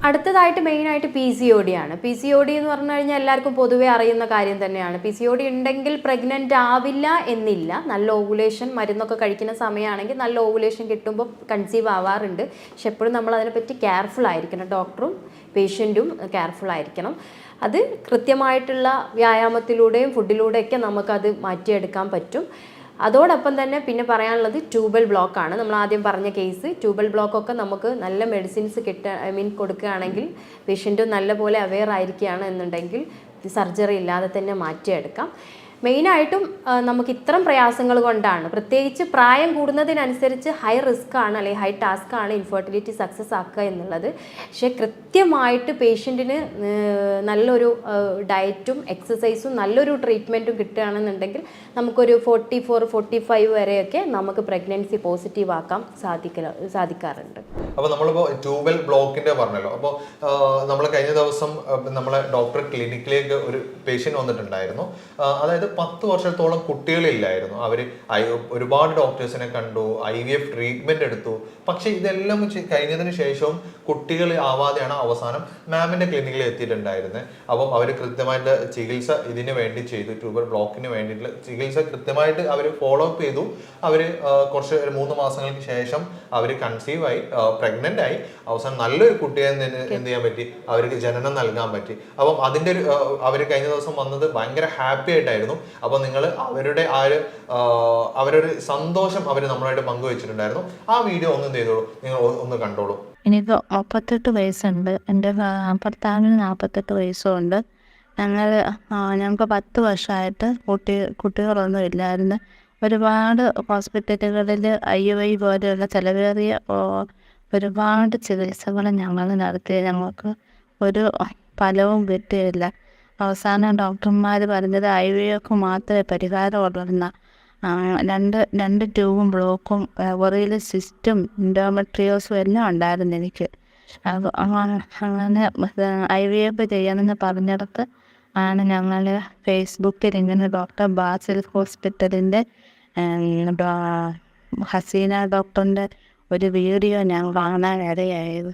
അടുത്തതായിട്ട് മെയിനായിട്ട് PCOD ആണ്. PCOD എന്ന് പറഞ്ഞു കഴിഞ്ഞാൽ എല്ലാവർക്കും പൊതുവെ അറിയുന്ന കാര്യം തന്നെയാണ്. PCOD ഉണ്ടെങ്കിൽ പ്രഗ്നൻ്റ് ആവില്ല എന്നില്ല. നല്ല ഓവുലേഷൻ മരുന്നൊക്കെ കഴിക്കുന്ന സമയമാണെങ്കിൽ നല്ല ഓവുലേഷൻ കിട്ടുമ്പോൾ കൺസീവ് ആവാറുണ്ട്. പക്ഷെ എപ്പോഴും നമ്മൾ അതിനെപ്പറ്റി കെയർഫുൾ ആയിരിക്കണം. ഡോക്ടറും പേഷ്യൻറ്റും കെയർഫുൾ ആയിരിക്കണം. അത് കൃത്യമായിട്ടുള്ള വ്യായാമത്തിലൂടെയും ഫുഡിലൂടെയൊക്കെ നമുക്കത് മാറ്റിയെടുക്കാൻ പറ്റും. അതോടൊപ്പം തന്നെ പിന്നെ പറയാനുള്ളത് ട്യൂബൽ ബ്ലോക്കാണ്. നമ്മൾ ആദ്യം പറഞ്ഞ കേസ് ട്യൂബൽ ബ്ലോക്കൊക്കെ നമുക്ക് നല്ല മെഡിസിൻസ് കൊടുക്കുകയാണെങ്കിൽ പേഷ്യൻറ്റും നല്ലപോലെ അവെയർ ആയിരിക്കുകയാണ് എന്നുണ്ടെങ്കിൽ സർജറി ഇല്ലാതെ തന്നെ മാറ്റിയെടുക്കാം. മെയിനായിട്ടും നമുക്ക് ഇത്തരം പ്രയാസങ്ങൾ കൊണ്ടാണ്, പ്രത്യേകിച്ച് പ്രായം കൂടുന്നതിനനുസരിച്ച് ഹൈ റിസ്ക് ആണ് അല്ലെങ്കിൽ ഹൈ ടാസ്ക് ആണ് ഇൻഫെർട്ടിലിറ്റി സക്സസ് ആക്കുക എന്നുള്ളത്. പക്ഷേ കൃത്യമായിട്ട് പേഷ്യൻറ്റിന് നല്ലൊരു ഡയറ്റും എക്സസൈസും നല്ലൊരു ട്രീറ്റ്മെൻറ്റും കിട്ടുകയാണെന്നുണ്ടെങ്കിൽ നമുക്കൊരു 44-45 വരെയൊക്കെ നമുക്ക് പ്രഗ്നൻസി പോസിറ്റീവ് ആക്കാൻ സാധിക്കാറുണ്ട്. അപ്പോൾ നമ്മളിപ്പോൾ ട്യൂബൽ ബ്ലോക്കിന്റെ പറഞ്ഞല്ലോ. അപ്പോൾ നമ്മൾ കഴിഞ്ഞ ദിവസം നമ്മളെ ഡോക്ടർ ക്ലിനിക്കിലേക്ക് ഒരു പേഷ്യൻ്റ് വന്നിട്ടുണ്ടായിരുന്നു. അതായത് 10 വർഷത്തോളം കുട്ടികളില്ലായിരുന്നു. അവർ ഒരുപാട് ഡോക്ടേഴ്സിനെ കണ്ടു, IVF ട്രീറ്റ്മെന്റ് എടുത്തു. പക്ഷെ ഇതെല്ലാം കഴിഞ്ഞതിന് ശേഷവും കുട്ടികൾ ആവാതെയാണ് അവസാനം മാമിന്റെ ക്ലിനിക്കിൽ എത്തിയിട്ടുണ്ടായിരുന്നത്. അപ്പം അവർ കൃത്യമായിട്ട് ചികിത്സ ഇതിന് വേണ്ടി ചെയ്തു, ട്യൂബൽ ബ്ലോക്കിന് വേണ്ടിയിട്ടുള്ള ചികിത്സ കൃത്യമായിട്ട് അവർ ഫോളോ അപ്പ് ചെയ്തു. അവർ കുറച്ച് 3 മാസങ്ങൾക്ക് ശേഷം അവർ കൺസീവ് ആയി, പ്രഗ്നന്റ് ആയി. അവസാനം നല്ലൊരു കുട്ടിയെ എന്ത് ചെയ്യാൻ പറ്റി, അവർക്ക് ജനനം നൽകാൻ പറ്റി. അപ്പം അതിന്റെ ഒരു അവർ കഴിഞ്ഞ ദിവസം വന്നത് ഭയങ്കര ഹാപ്പി ആയിട്ടായിരുന്നു. അപ്പൊ നിങ്ങൾ അവരുടെ അവരൊരു സന്തോഷം അവർ നമ്മളായിട്ട് പങ്കുവെച്ചിട്ടുണ്ടായിരുന്നു. ആ വീഡിയോ ഒന്ന് എന്ത് ചെയ്തോളൂ, നിങ്ങൾ ഒന്ന് കണ്ടോളൂ. എനിക്ക് 38 വയസ്സുണ്ട്. എൻ്റെ ഭർത്താവിന് 48 വയസ്സുണ്ട്. ഞങ്ങൾക്ക് 10 വർഷമായിട്ട് കുട്ടികളൊന്നും ഇല്ലായിരുന്നു. ഒരുപാട് ഹോസ്പിറ്റലുകളിൽ IUI പോലെയുള്ള ചിലവേറിയ ഒരുപാട് ചികിത്സകൾ ഞങ്ങൾ നടത്തി. ഞങ്ങൾക്ക് ഒരു ഫലവും കിട്ടിയില്ല. അവസാനം ഡോക്ടർമാർ പറഞ്ഞത് IVF മാത്രമേ പരിഹാരമുള്ളൂന്ന. രണ്ട് ട്യൂബും ബ്ലോക്കും ഒറിയിൽ സിസ്റ്റും ഇൻഡോമെട്രിയോസും എല്ലാം ഉണ്ടായിരുന്നു എനിക്ക്. അങ്ങനെ IVF ചെയ്യണമെന്ന് പറഞ്ഞിടത്ത് ആണ് ഞങ്ങൾ ഫേസ്ബുക്കിൽ ഇങ്ങനെ ഡോക്ടർ ബാസിൽ ഹോസ്പിറ്റലിൻ്റെ ഹസീന ഡോക്ടറിൻ്റെ ഒരു വീഡിയോ ഞാൻ കാണാൻ ഇടയായത്.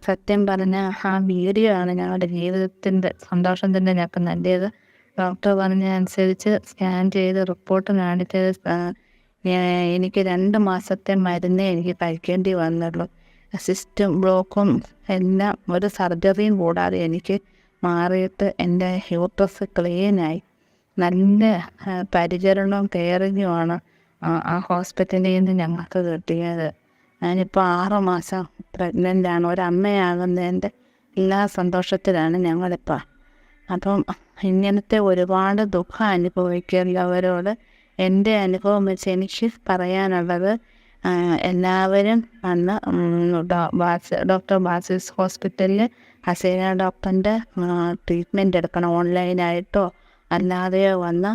സത്യം പറഞ്ഞാൽ ആ വീഡിയോ ആണ് ഞങ്ങളുടെ ജീവിതത്തിൻ്റെ സന്തോഷത്തിൻ്റെ ഞങ്ങൾക്ക് നൽകിയത്. ഡോക്ടർ പറഞ്ഞ അനുസരിച്ച് സ്കാൻ ചെയ്ത് റിപ്പോർട്ട് കാണിച്ചത് എനിക്ക് 2 മാസത്തെ മരുന്നേ എനിക്ക് കഴിക്കേണ്ടി വന്നുള്ളൂ. സിസ്റ്റം ബ്ലോക്കും എല്ലാം ഒരു സർജറിയും കൂടാതെ എനിക്ക് മാറിയിട്ട് എൻ്റെ യൂട്രസ് ക്ലീനായി. നല്ല പരിചരണവും കെയറിങ്ങുമാണ് ആ ഹോസ്പിറ്റലിൽ നിന്ന് ഞങ്ങൾക്ക് കിട്ടിയത്. ഞാനിപ്പോൾ 6 മാസം പ്രഗ്നൻ്റാണ്. ഒരമ്മയാകുന്നതിൻ്റെ എല്ലാ സന്തോഷത്തിലാണ് ഞങ്ങളിപ്പോൾ. അപ്പം ഇങ്ങനത്തെ ഒരുപാട് ദുഃഖം അനുഭവിക്കുന്നവരോട് എൻ്റെ അനുഭവം വെച്ച് എനിക്ക് പറയാനുള്ളത്, എല്ലാവരും വന്ന് ഡോക്ടർ ബാസിസ് ഹോസ്പിറ്റലിൽ ഹസീന ഡോക്ടറിൻ്റെ ട്രീറ്റ്മെൻറ്റ് എടുക്കണം. ഓൺലൈനായിട്ടോ അല്ലാതെയോ വന്ന്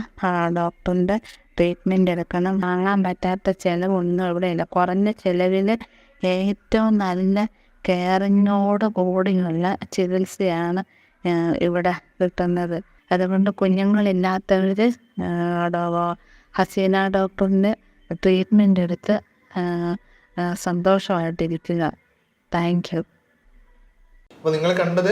ഡോക്ടറിൻ്റെ ട്രീറ്റ്മെൻറ്റ് എടുക്കണം. വാങ്ങാൻ പറ്റാത്ത ചിലവൊന്നും ഇവിടെ ഇല്ല. കുറഞ്ഞ ചിലവിൽ ഏറ്റവും നല്ല കെയറിങ്ങോട് കൂടിയുള്ള ചികിത്സയാണ് ഇവിടെ കിട്ടുന്നത്. അതുകൊണ്ട് കുഞ്ഞുങ്ങളില്ലാത്തവർ ഹസീന ഡോക്ടറിൻ്റെ ട്രീറ്റ്മെൻറ്റ് എടുത്ത് സന്തോഷമായിട്ടിരിക്കുക. Thank you. അപ്പോൾ നിങ്ങൾ കണ്ടത്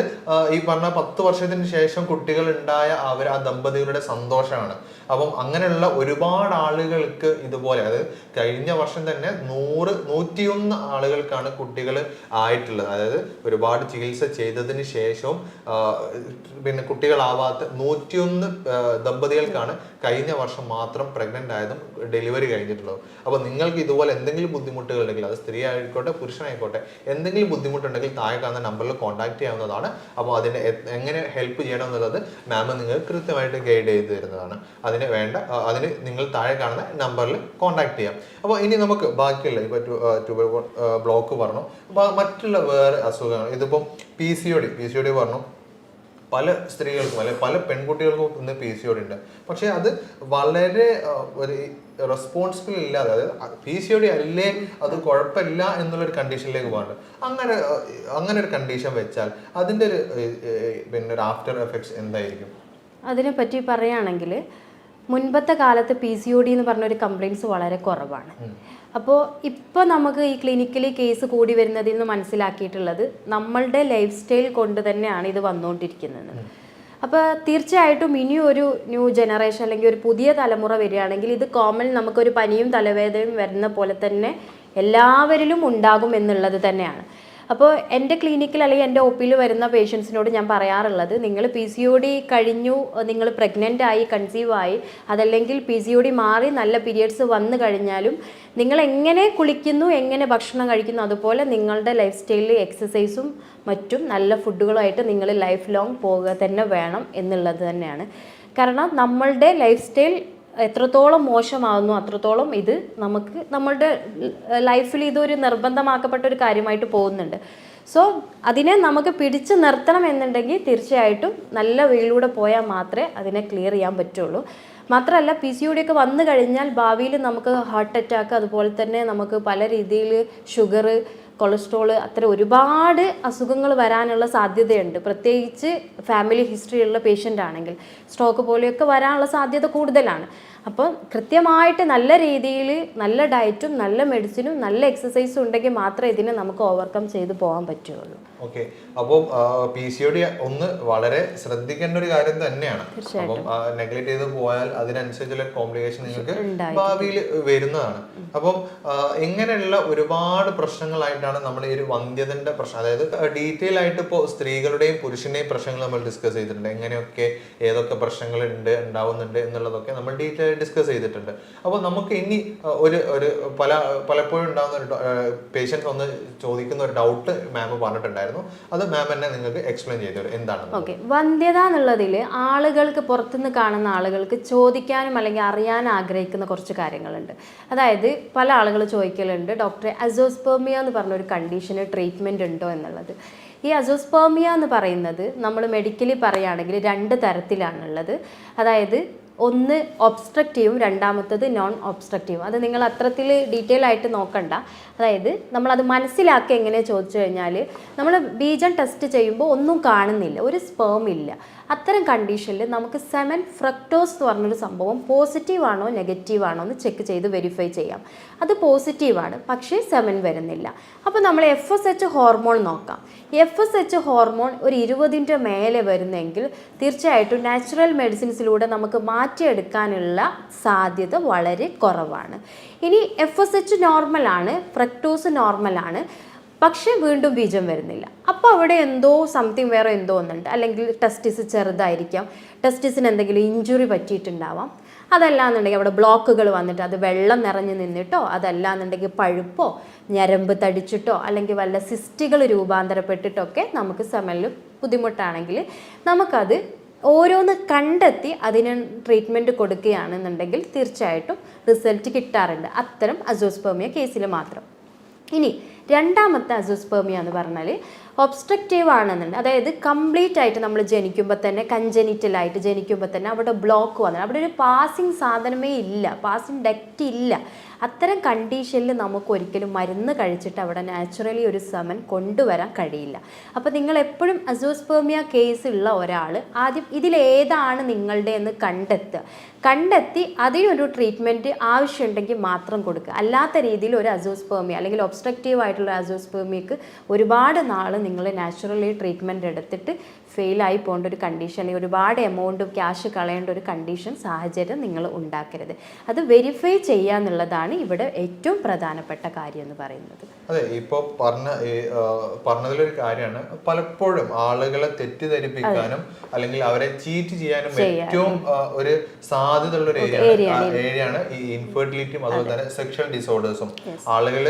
ഈ പറഞ്ഞ 10 വർഷത്തിന് ശേഷം കുട്ടികൾ ഉണ്ടായ ആ ദമ്പതികളുടെ സന്തോഷമാണ്. അപ്പം അങ്ങനെയുള്ള ഒരുപാട് ആളുകൾക്ക് ഇതുപോലെ, അതായത് കഴിഞ്ഞ വർഷം തന്നെ 101 ആളുകൾക്കാണ് കുട്ടികൾ ആയിട്ടുള്ളത്. അതായത് ഒരുപാട് ചികിത്സ ചെയ്തതിന് ശേഷവും പിന്നെ കുട്ടികളാവാത്ത 101 ദമ്പതികൾക്കാണ് കഴിഞ്ഞ വർഷം മാത്രം പ്രഗ്നന്റ് ആയതും ഡെലിവറി കഴിഞ്ഞിട്ടുള്ളത്. അപ്പോൾ നിങ്ങൾക്ക് ഇതുപോലെ എന്തെങ്കിലും ബുദ്ധിമുട്ടുകൾ ഉണ്ടെങ്കിൽ, അത് സ്ത്രീ ആയിക്കോട്ടെ പുരുഷനായിക്കോട്ടെ, എന്തെങ്കിലും ബുദ്ധിമുട്ടുണ്ടെങ്കിൽ താഴെ കാണുന്ന നമ്പറിൽ കോൺടാക്ട് ചെയ്യാവുന്നതാണ്. അപ്പോൾ അതിന് എങ്ങനെ ഹെൽപ്പ് ചെയ്യണം എന്നുള്ളത് മാം നിങ്ങൾ കൃത്യമായിട്ട് ഗൈഡ് ചെയ്ത് തരുന്നതാണ്. അതിന് നിങ്ങൾ താഴെ കാണുന്ന നമ്പറിൽ കോൺടാക്ട് ചെയ്യാം. അപ്പോൾ ഇനി നമുക്ക് ബാക്കിയുള്ള ഇപ്പോൾ ട്യൂബൽ ബ്ലോക്ക് പറഞ്ഞു, മറ്റുള്ള വേറെ അസുഖങ്ങൾ, ഇതിപ്പം PCOD പറഞ്ഞു. പല സ്ത്രീകൾക്കും അല്ലെങ്കിൽ പല പെൺകുട്ടികൾക്കും ഇന്ന് PCOD ഉണ്ട്. പക്ഷെ അത് വളരെ ഒരു റെസ്പോൺസിബിൾ ഇല്ലാതെ, അതായത് PCOD അല്ലേ അത് കുഴപ്പമില്ല എന്നുള്ളൊരു കണ്ടീഷനിലേക്ക് പോകുന്നുണ്ട്. അങ്ങനെ ഒരു കണ്ടീഷൻ വെച്ചാൽ അതിൻ്റെ ഒരു പിന്നെ ഒരു ആഫ്റ്റർ എഫക്ട്സ് എന്തായിരിക്കും? അതിനെപ്പറ്റി പറയുകയാണെങ്കിൽ മുൻപത്തെ കാലത്ത് PCOD എന്ന് പറഞ്ഞൊരു കംപ്ലയിൻറ്റ്സ് വളരെ കുറവാണ്. അപ്പോൾ ഇപ്പോൾ നമുക്ക് ഈ ക്ലിനിക്കലി കേസ് കൂടി വരുന്നതിൽ നിന്ന് മനസ്സിലാക്കിയിട്ടുള്ളത് നമ്മളുടെ ലൈഫ് സ്റ്റൈൽ കൊണ്ട് തന്നെയാണ് ഇത് വന്നുകൊണ്ടിരിക്കുന്നത്. അപ്പോൾ തീർച്ചയായിട്ടും ഇനി ഒരു ന്യൂ ജനറേഷൻ അല്ലെങ്കിൽ ഒരു പുതിയ തലമുറ വരികയാണെങ്കിൽ ഇത് കോമൺ, നമുക്കൊരു പനിയും തലവേദനയും വരുന്ന പോലെ തന്നെ എല്ലാവരിലും ഉണ്ടാകും എന്നുള്ളത് തന്നെയാണ്. അപ്പോൾ എൻ്റെ ക്ലിനിക്കിൽ അല്ലെങ്കിൽ എൻ്റെ OPയിൽ വരുന്ന പേഷ്യൻസിനോട് ഞാൻ പറയാറുള്ളത്, നിങ്ങൾ PCOD കഴിഞ്ഞു, നിങ്ങൾ പ്രഗ്നൻ്റ് ആയി, കൺസീവ് ആയി, അതല്ലെങ്കിൽ PCOD മാറി നല്ല പീരിയഡ്സ് വന്നു കഴിഞ്ഞാലും നിങ്ങൾ എങ്ങനെ കുളിക്കുന്നു, എങ്ങനെ ഭക്ഷണം കഴിക്കുന്നു, അതുപോലെ നിങ്ങളുടെ ലൈഫ് സ്റ്റൈലിൽ എക്സസൈസും മറ്റും നല്ല ഫുഡുകളുമായിട്ട് നിങ്ങൾ ലൈഫ് ലോങ് പോവുക തന്നെ വേണം എന്നുള്ളത് തന്നെയാണ്. കാരണം നമ്മളുടെ ലൈഫ് സ്റ്റൈൽ എത്രത്തോളം മോശമാകുന്നു അത്രത്തോളം ഇത് നമുക്ക് നമ്മളുടെ ലൈഫിൽ ഇതൊരു നിർബന്ധമാക്കപ്പെട്ട ഒരു കാര്യമായിട്ട് പോകുന്നുണ്ട്. സോ അതിനെ നമുക്ക് പിടിച്ചു നിർത്തണം എന്നുണ്ടെങ്കിൽ തീർച്ചയായിട്ടും നല്ല വെയിലൂടെ പോയാൽ മാത്രമേ അതിനെ ക്ലിയർ ചെയ്യാൻ പറ്റുള്ളൂ. മാത്രമല്ല PCOD ഒക്കെ വന്നു കഴിഞ്ഞാൽ ഭാവിയിൽ നമുക്ക് ഹാർട്ട് അറ്റാക്ക്, അതുപോലെ തന്നെ നമുക്ക് പല രീതിയിൽ ഷുഗർ, കൊളസ്ട്രോൾ, അത്ര ഒരുപാട് അസുഖങ്ങൾ വരാനുള്ള സാധ്യതയുണ്ട്. പ്രത്യേകിച്ച് ഫാമിലി ഹിസ്റ്ററി ഉള്ള പേഷ്യൻ്റ് ആണെങ്കിൽ സ്ട്രോക്ക് പോലെയൊക്കെ വരാനുള്ള സാധ്യത കൂടുതലാണ്. അപ്പോൾ കൃത്യമായിട്ട് നല്ല രീതിയിൽ നല്ല ഡയറ്റും നല്ല മെഡിസിനും നല്ല എക്സസൈസും ഉണ്ടെങ്കിൽ മാത്രമേ ഇതിനെ നമുക്ക് ഓവർകം ചെയ്ത് പോകാൻ പറ്റുള്ളൂ. ഓക്കെ, അപ്പോൾ PCOD ഒന്ന് വളരെ ശ്രദ്ധിക്കേണ്ട ഒരു കാര്യം തന്നെയാണ്. അപ്പം നെഗ്ലക്ട് ചെയ്ത് പോയാൽ അതിനനുസരിച്ചുള്ള കോംപ്ലിക്കേഷൻ നിങ്ങൾക്ക് ഭാവിയിൽ വരുന്നതാണ്. അപ്പം ഇങ്ങനെയുള്ള ഒരുപാട് പ്രശ്നങ്ങളായിട്ടാണ് നമ്മൾ ഈ ഒരു വന്ധ്യതന്റെ പ്രശ്നം, അതായത് ഡീറ്റെയിൽ ആയിട്ട് ഇപ്പോൾ സ്ത്രീകളുടെയും പുരുഷന്റെയും പ്രശ്നങ്ങൾ നമ്മൾ ഡിസ്കസ് ചെയ്തിട്ടുണ്ട്. എങ്ങനെയൊക്കെ ഏതൊക്കെ പ്രശ്നങ്ങൾ ഉണ്ടാവുന്നുണ്ട് എന്നുള്ളതൊക്കെ നമ്മൾ ഡീറ്റെയിൽ ഡിസ്കസ് ചെയ്തിട്ടുണ്ട്. അപ്പോൾ നമുക്ക് ഇനി പലപ്പോഴും ഉണ്ടാകുന്ന ഒരു പേഷ്യൻസ് ഒന്ന് ചോദിക്കുന്ന ഒരു ഡൗട്ട് മാം പറഞ്ഞിട്ടുണ്ടായിരുന്നു. അത് മാം തന്നെ നിങ്ങൾക്ക് എക്സ്പ്ലെയിൻ ചെയ്തു എന്താണ്. ഓക്കെ, വന്ധ്യത എന്നുള്ളതിൽ ആളുകൾക്ക്, പുറത്തുനിന്ന് കാണുന്ന ആളുകൾക്ക് ചോദിക്കാനും അല്ലെങ്കിൽ അറിയാൻ ആഗ്രഹിക്കുന്ന കുറച്ച് കാര്യങ്ങളുണ്ട്. അതായത് പല ആളുകൾ ചോദിക്കലുണ്ട്, ഡോക്ടറെ അസോസ്പെർമിയ എന്ന് പറഞ്ഞൊരു കണ്ടീഷന് ട്രീറ്റ്മെൻറ്റ് ഉണ്ടോ എന്നുള്ളത്. ഈ അസോസ്പെർമിയ എന്ന് പറയുന്നത് നമ്മൾ മെഡിക്കലി പറയുകയാണെങ്കിൽ 2 തരത്തിലാണുള്ളത്. അതായത് ഒന്ന് ഒബ്സ്ട്രക്റ്റീവും രണ്ടാമത്തത് നോൺ ഒബ്സ്ട്രക്റ്റീവും. അത് നിങ്ങൾ അത്രത്തിൽ ഡീറ്റെയിൽ ആയിട്ട് നോക്കണ്ട. അതായത് നമ്മളത് മനസ്സിലാക്കുക എങ്ങനെ ചോദിച്ചു കഴിഞ്ഞാൽ, നമ്മൾ ബീജം ടെസ്റ്റ് ചെയ്യുമ്പോൾ ഒന്നും കാണുന്നില്ല, ഒരു സ്പേം ഇല്ല. അത്തരം കണ്ടീഷനിൽ നമുക്ക് സെമൻ ഫ്രക്ടോസ് എന്ന് പറഞ്ഞൊരു സംഭവം പോസിറ്റീവ് ആണോ നെഗറ്റീവ് ആണോ എന്ന് ചെക്ക് ചെയ്ത് വെരിഫൈ ചെയ്യാം. അത് പോസിറ്റീവാണ്, പക്ഷേ സെമൻ വരുന്നില്ല. അപ്പോൾ നമ്മൾ FSH ഹോർമോൺ നോക്കാം. FSH ഹോർമോൺ ഒരു 20ൻ്റെ മേലെ വരുന്നെങ്കിൽ തീർച്ചയായിട്ടും നാച്ചുറൽ മെഡിസിൻസിലൂടെ നമുക്ക് മാറ്റിയെടുക്കാനുള്ള സാധ്യത വളരെ കുറവാണ്. ഇനി FSH നോർമലാണ്, ഫ്രക്ടോസ് നോർമലാണ്, പക്ഷേ വീണ്ടും ബീജം വരുന്നില്ല. അപ്പോൾ അവിടെ എന്തോ സംതിങ് വേറെ എന്തോ ഒന്നുണ്ട്. അല്ലെങ്കിൽ ടെസ്റ്റിസ് ചെറുതായിരിക്കാം, ടെസ്റ്റിസിന് എന്തെങ്കിലും ഇഞ്ചുറി പറ്റിയിട്ടുണ്ടാവാം. അതല്ലാന്നുണ്ടെങ്കിൽ അവിടെ ബ്ലോക്കുകൾ വന്നിട്ട് അത് വെള്ളം നിറഞ്ഞു നിന്നിട്ടോ, അതല്ലാന്നുണ്ടെങ്കിൽ പഴുപ്പോ ഞരമ്പ് തടിച്ചിട്ടോ അല്ലെങ്കിൽ വല്ല സിസ്റ്റുകൾ രൂപാന്തരപ്പെട്ടിട്ടൊക്കെ നമുക്ക് സെമനിൽ ബുദ്ധിമുട്ടാണെങ്കിൽ നമുക്കത് ഓരോന്ന് കണ്ടെത്തി അതിന് ട്രീറ്റ്മെൻറ്റ് കൊടുക്കുകയാണെന്നുണ്ടെങ്കിൽ തീർച്ചയായിട്ടും റിസൾട്ട് കിട്ടാറുണ്ട്, അത്തരം അസോസ്പെർമിയ കേസിൽ മാത്രം. ഇനി രണ്ടാമത്തെ അസോസ്പെർമിയ എന്ന് പറഞ്ഞാൽ ഒബ്സ്ട്രക്റ്റീവ് ആണെന്നുണ്ട്. അതായത് കംപ്ലീറ്റ് ആയിട്ട് നമ്മൾ ജനിക്കുമ്പോൾ തന്നെ കഞ്ചനിറ്റലായിട്ട് ജനിക്കുമ്പോൾ തന്നെ അവിടെ ബ്ലോക്ക് വന്നത്, അവിടെ ഒരു പാസിങ് സാധനമേ ഇല്ല, പാസിങ് ഡക്റ്റ് ഇല്ല. അത്തരം കണ്ടീഷനിൽ നമുക്ക് ഒരിക്കലും മരുന്ന് കഴിച്ചിട്ട് അവിടെ നാച്ചുറലി ഒരു സെമൻ കൊണ്ടുവരാൻ കഴിയില്ല. അപ്പോൾ നിങ്ങൾ എപ്പോഴും അസോസ്പെർമിയ കേസ് ഉള്ള ഒരാൾ ആദ്യം ഇതിലേതാണ് നിങ്ങളുടെ എന്ന് കണ്ടെത്തി അതിനൊരു ട്രീറ്റ്മെൻറ്റ് ആവശ്യമുണ്ടെങ്കിൽ മാത്രം കൊടുക്കുക. അല്ലാത്ത രീതിയിൽ ഒരു അസോസ്പെർമിയ അല്ലെങ്കിൽ ഒബ്സ്ട്രക്റ്റീവ് ആയിട്ടുള്ള അസോസ്പെർമിയക്ക് ഒരുപാട് നാൾ നിങ്ങൾ നാച്ചുറലി ട്രീറ്റ്മെൻറ്റ് എടുത്തിട്ട് ഫെയിലായി പോകേണ്ട ഒരു കണ്ടീഷൻ, അല്ലെങ്കിൽ ഒരുപാട് എമൗണ്ട് ക്യാഷ് കളയേണ്ട ഒരു കണ്ടീഷൻ സാഹചര്യം നിങ്ങൾ ഉണ്ടാക്കരുത്. അത് വെരിഫൈ ചെയ്യുക എന്നുള്ളതാണ് ഇവിടെ ഏറ്റവും പ്രധാനപ്പെട്ട കാര്യം എന്ന് പറയുന്നത്. അതെ, ഇപ്പോൾ പറഞ്ഞതിലൊരു കാര്യമാണ്, പലപ്പോഴും ആളുകളെ തെറ്റിദ്ധരിപ്പിക്കാനും അല്ലെങ്കിൽ അവരെ ചീറ്റ് ചെയ്യാനും ഏറ്റവും ഒരു സാധ്യതയുള്ള ഒരു ഏരിയയാണ് ഈ ഇൻഫെർട്ടിലിറ്റിയും അതുപോലെ തന്നെ സെക്ഷൽ ഡിസോർഡേഴ്സും. ആളുകൾ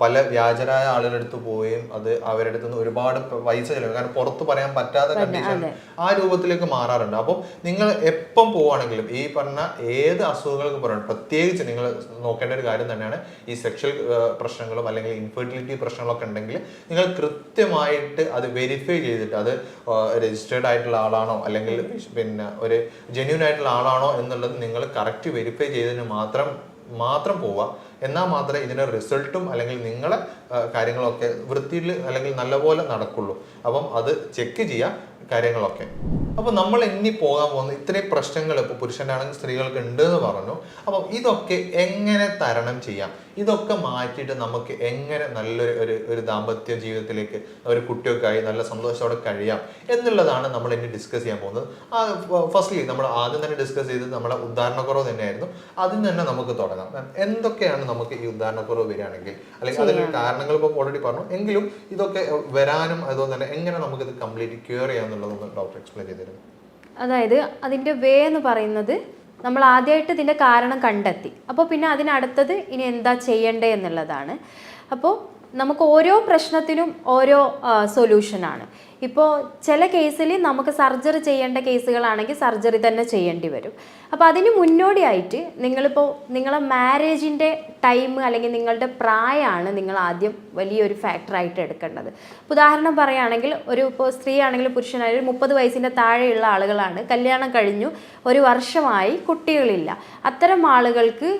പല വ്യാജരായ ആളുകളുടെ അടുത്ത് പോവുകയും അത് അവരുടെ അടുത്ത് നിന്ന് ഒരുപാട് പൈസ ചെലവ്, കാരണം പുറത്ത് പറയാൻ പറ്റാത്ത കണ്ടീഷൻ ആ രൂപത്തിലേക്ക് മാറാറുണ്ട്. അപ്പോൾ നിങ്ങൾ എപ്പം പോവുകയാണെങ്കിലും ഈ പറഞ്ഞ ഏത് അസുഖങ്ങൾക്ക് പറയുന്നത്, പ്രത്യേകിച്ച് നിങ്ങൾ നോക്കേണ്ട ഒരു കാര്യം തന്നെയാണ് ഈ സെക്ഷൽ പ്രശ്നങ്ങളും അല്ലെങ്കിൽ ഇൻഫെർട്ടിലിറ്റി പ്രശ്നങ്ങളൊക്കെ ഉണ്ടെങ്കിൽ നിങ്ങൾ കൃത്യമായിട്ട് അത് വെരിഫൈ ചെയ്തിട്ട് അത് രജിസ്റ്റേർഡ് ആയിട്ടുള്ള ആളാണോ അല്ലെങ്കിൽ പിന്നെ ഒരു ജെന്യൂൻ ആയിട്ടുള്ള ആളാണോ എന്നുള്ളത് നിങ്ങൾ കറക്റ്റ് വെരിഫൈ ചെയ്തതിന് മാത്രം പോവുക. എന്നാൽ മാത്രമേ ഇതിൻ്റെ റിസൾട്ടും അല്ലെങ്കിൽ നിങ്ങളെ കാര്യങ്ങളൊക്കെ വൃത്തിയിൽ അല്ലെങ്കിൽ നല്ലപോലെ നടക്കുള്ളൂ. അപ്പം അത് ചെക്ക് ചെയ്യുക കാര്യങ്ങളൊക്കെ. അപ്പോൾ നമ്മൾ ഇനി പോകാൻ പോകുന്ന ഇത്രയും പ്രശ്നങ്ങൾ ഇപ്പോൾ പുരുഷനാണെങ്കിൽ സ്ത്രീകൾക്ക് ഉണ്ട് എന്ന് പറഞ്ഞു. അപ്പം ഇതൊക്കെ എങ്ങനെ തരണം ചെയ്യാം, ഇതൊക്കെ മാറ്റിയിട്ട് നമുക്ക് എങ്ങനെ നല്ലൊരു ദാമ്പത്യ ജീവിതത്തിലേക്ക് ഒരു കുട്ടിയൊക്കെ ആയി നല്ല സന്തോഷത്തോടെ കഴിയാം എന്നുള്ളതാണ് നമ്മൾ ഇനി ഡിസ്കസ് ചെയ്യാൻ പോകുന്നത്. ഫസ്റ്റ്ലി നമ്മൾ ആദ്യം തന്നെ ഡിസ്കസ് ചെയ്തത് നമ്മുടെ ഉദാഹരണക്കുറവ് തന്നെയായിരുന്നു. അതിൽ തന്നെ നമുക്ക് തുടങ്ങാം. എന്തൊക്കെയാണ് നമുക്ക് ഈ ഉദാഹരണക്കുറവ് വരികയാണെങ്കിൽ, അല്ലെങ്കിൽ അതിൻ്റെ കാരണങ്ങൾ ഇപ്പോൾ ഓൾറെഡി പറഞ്ഞു, എങ്കിലും ഇതൊക്കെ വരാനും അതുപോലെ തന്നെ എങ്ങനെ നമുക്കിത് കംപ്ലീറ്റ് ക്യൂർ ചെയ്യാമെന്നുള്ളതൊന്ന് ഡോക്ടർ എക്സ്പ്ലെയിൻ ചെയ്തിരുന്നു. അതായത് അതിൻ്റെ വേ എന്ന് പറയുന്നത് നമ്മൾ ആദ്യമായിട്ട് ഇതിൻ്റെ കാരണം കണ്ടെത്തി, അപ്പോൾ പിന്നെ അതിനടുത്തത് ഇനി എന്താ ചെയ്യേണ്ടത് എന്നുള്ളതാണ്. അപ്പോൾ നമുക്ക് ഓരോ പ്രശ്നത്തിനും ഓരോ സൊല്യൂഷനാണ്. ഇപ്പോൾ ചില കേസിൽ നമുക്ക് സർജറി ചെയ്യേണ്ട കേസുകളാണെങ്കിൽ സർജറി തന്നെ ചെയ്യേണ്ടി വരും. അപ്പോൾ അതിന് മുന്നോടിയായിട്ട് നിങ്ങളെ മാരേജിൻ്റെ ടൈം അല്ലെങ്കിൽ നിങ്ങളുടെ പ്രായമാണ് നിങ്ങൾ ആദ്യം വലിയൊരു ഫാക്ടറായിട്ട് എടുക്കേണ്ടത്. ഉദാഹരണം പറയുകയാണെങ്കിൽ ഇപ്പോൾ സ്ത്രീ ആണെങ്കിലും പുരുഷനാണെങ്കിലും 30 വയസ്സിൻ്റെ താഴെയുള്ള ആളുകളാണ്, കല്യാണം കഴിഞ്ഞു 1 വർഷമായി കുട്ടികളില്ല. അത്തരം ആളുകൾക്ക്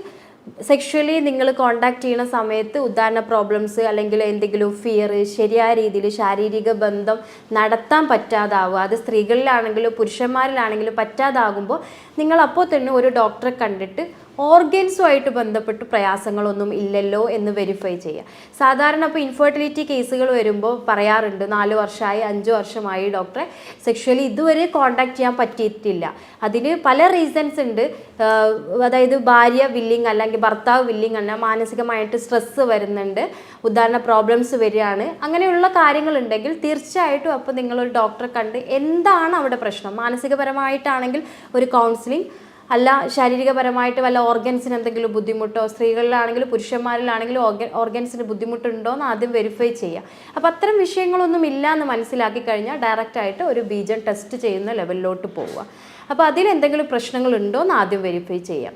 സെക്ഷുവലി നിങ്ങൾ കോണ്ടാക്ട് ചെയ്യുന്ന സമയത്ത് ഉദാഹരണ പ്രോബ്ലംസ് അല്ലെങ്കിൽ എന്തെങ്കിലും ഫിയർ, ശരിയായ രീതിയിൽ ശാരീരിക ബന്ധം നടത്താൻ പറ്റാതാവുക, അത് സ്ത്രീകളിലാണെങ്കിലും പുരുഷന്മാരിലാണെങ്കിലും പറ്റാതാകുമ്പോൾ നിങ്ങൾ അപ്പോൾ തന്നെ ഒരു ഡോക്ടറെ കണ്ടിട്ട് ഓർഗൻസുമായിട്ട് ബന്ധപ്പെട്ട് പ്രയാസങ്ങളൊന്നും ഇല്ലല്ലോ എന്ന് വെരിഫൈ ചെയ്യുക. സാധാരണ ഇപ്പോൾ ഇൻഫെർട്ടിലിറ്റി കേസുകൾ വരുമ്പോൾ പറയാറുണ്ട് 4 വർഷമായി 5 വർഷമായി ഡോക്ടറെ സെക്ഷുവലി ഇതുവരെ കോണ്ടാക്ട് ചെയ്യാൻ പറ്റിയിട്ടില്ല. അതിന് പല റീസൺസ് ഉണ്ട്. അതായത് ഭാര്യ വില്ലിങ് അല്ലെങ്കിൽ ഭർത്താവ് വില്ലിങ് അല്ല, മാനസികമായിട്ട് സ്ട്രെസ്സ് വരുന്നുണ്ട്, ഉദാഹരണ പ്രോബ്ലംസ് വരികയാണ്, അങ്ങനെയുള്ള കാര്യങ്ങളുണ്ടെങ്കിൽ തീർച്ചയായിട്ടും അപ്പോൾ നിങ്ങളൊരു ഡോക്ടറെ കണ്ട് എന്താണ് അവിടെ പ്രശ്നം. മാനസികപരമായിട്ടാണെങ്കിൽ ഒരു കൗൺസിലിംഗ്, അല്ല ശാരീരികപരമായിട്ട് വല്ല ഓർഗൻസിന് എന്തെങ്കിലും ബുദ്ധിമുട്ടോ, സ്ത്രീകളിലാണെങ്കിലും പുരുഷന്മാരിലാണെങ്കിലും ഓർഗൻസിന് ബുദ്ധിമുട്ടുണ്ടോ എന്ന് ആദ്യം വെരിഫൈ ചെയ്യുക. അപ്പോൾ അത്തരം വിഷയങ്ങളൊന്നും ഇല്ല എന്ന് മനസ്സിലാക്കി കഴിഞ്ഞാൽ ഡയറക്റ്റായിട്ട് ഒരു ബീജം ടെസ്റ്റ് ചെയ്യുന്ന ലെവലിലോട്ട് പോവുക. അപ്പോൾ അതിലെന്തെങ്കിലും പ്രശ്നങ്ങളുണ്ടോ എന്ന് ആദ്യം വെരിഫൈ ചെയ്യാം.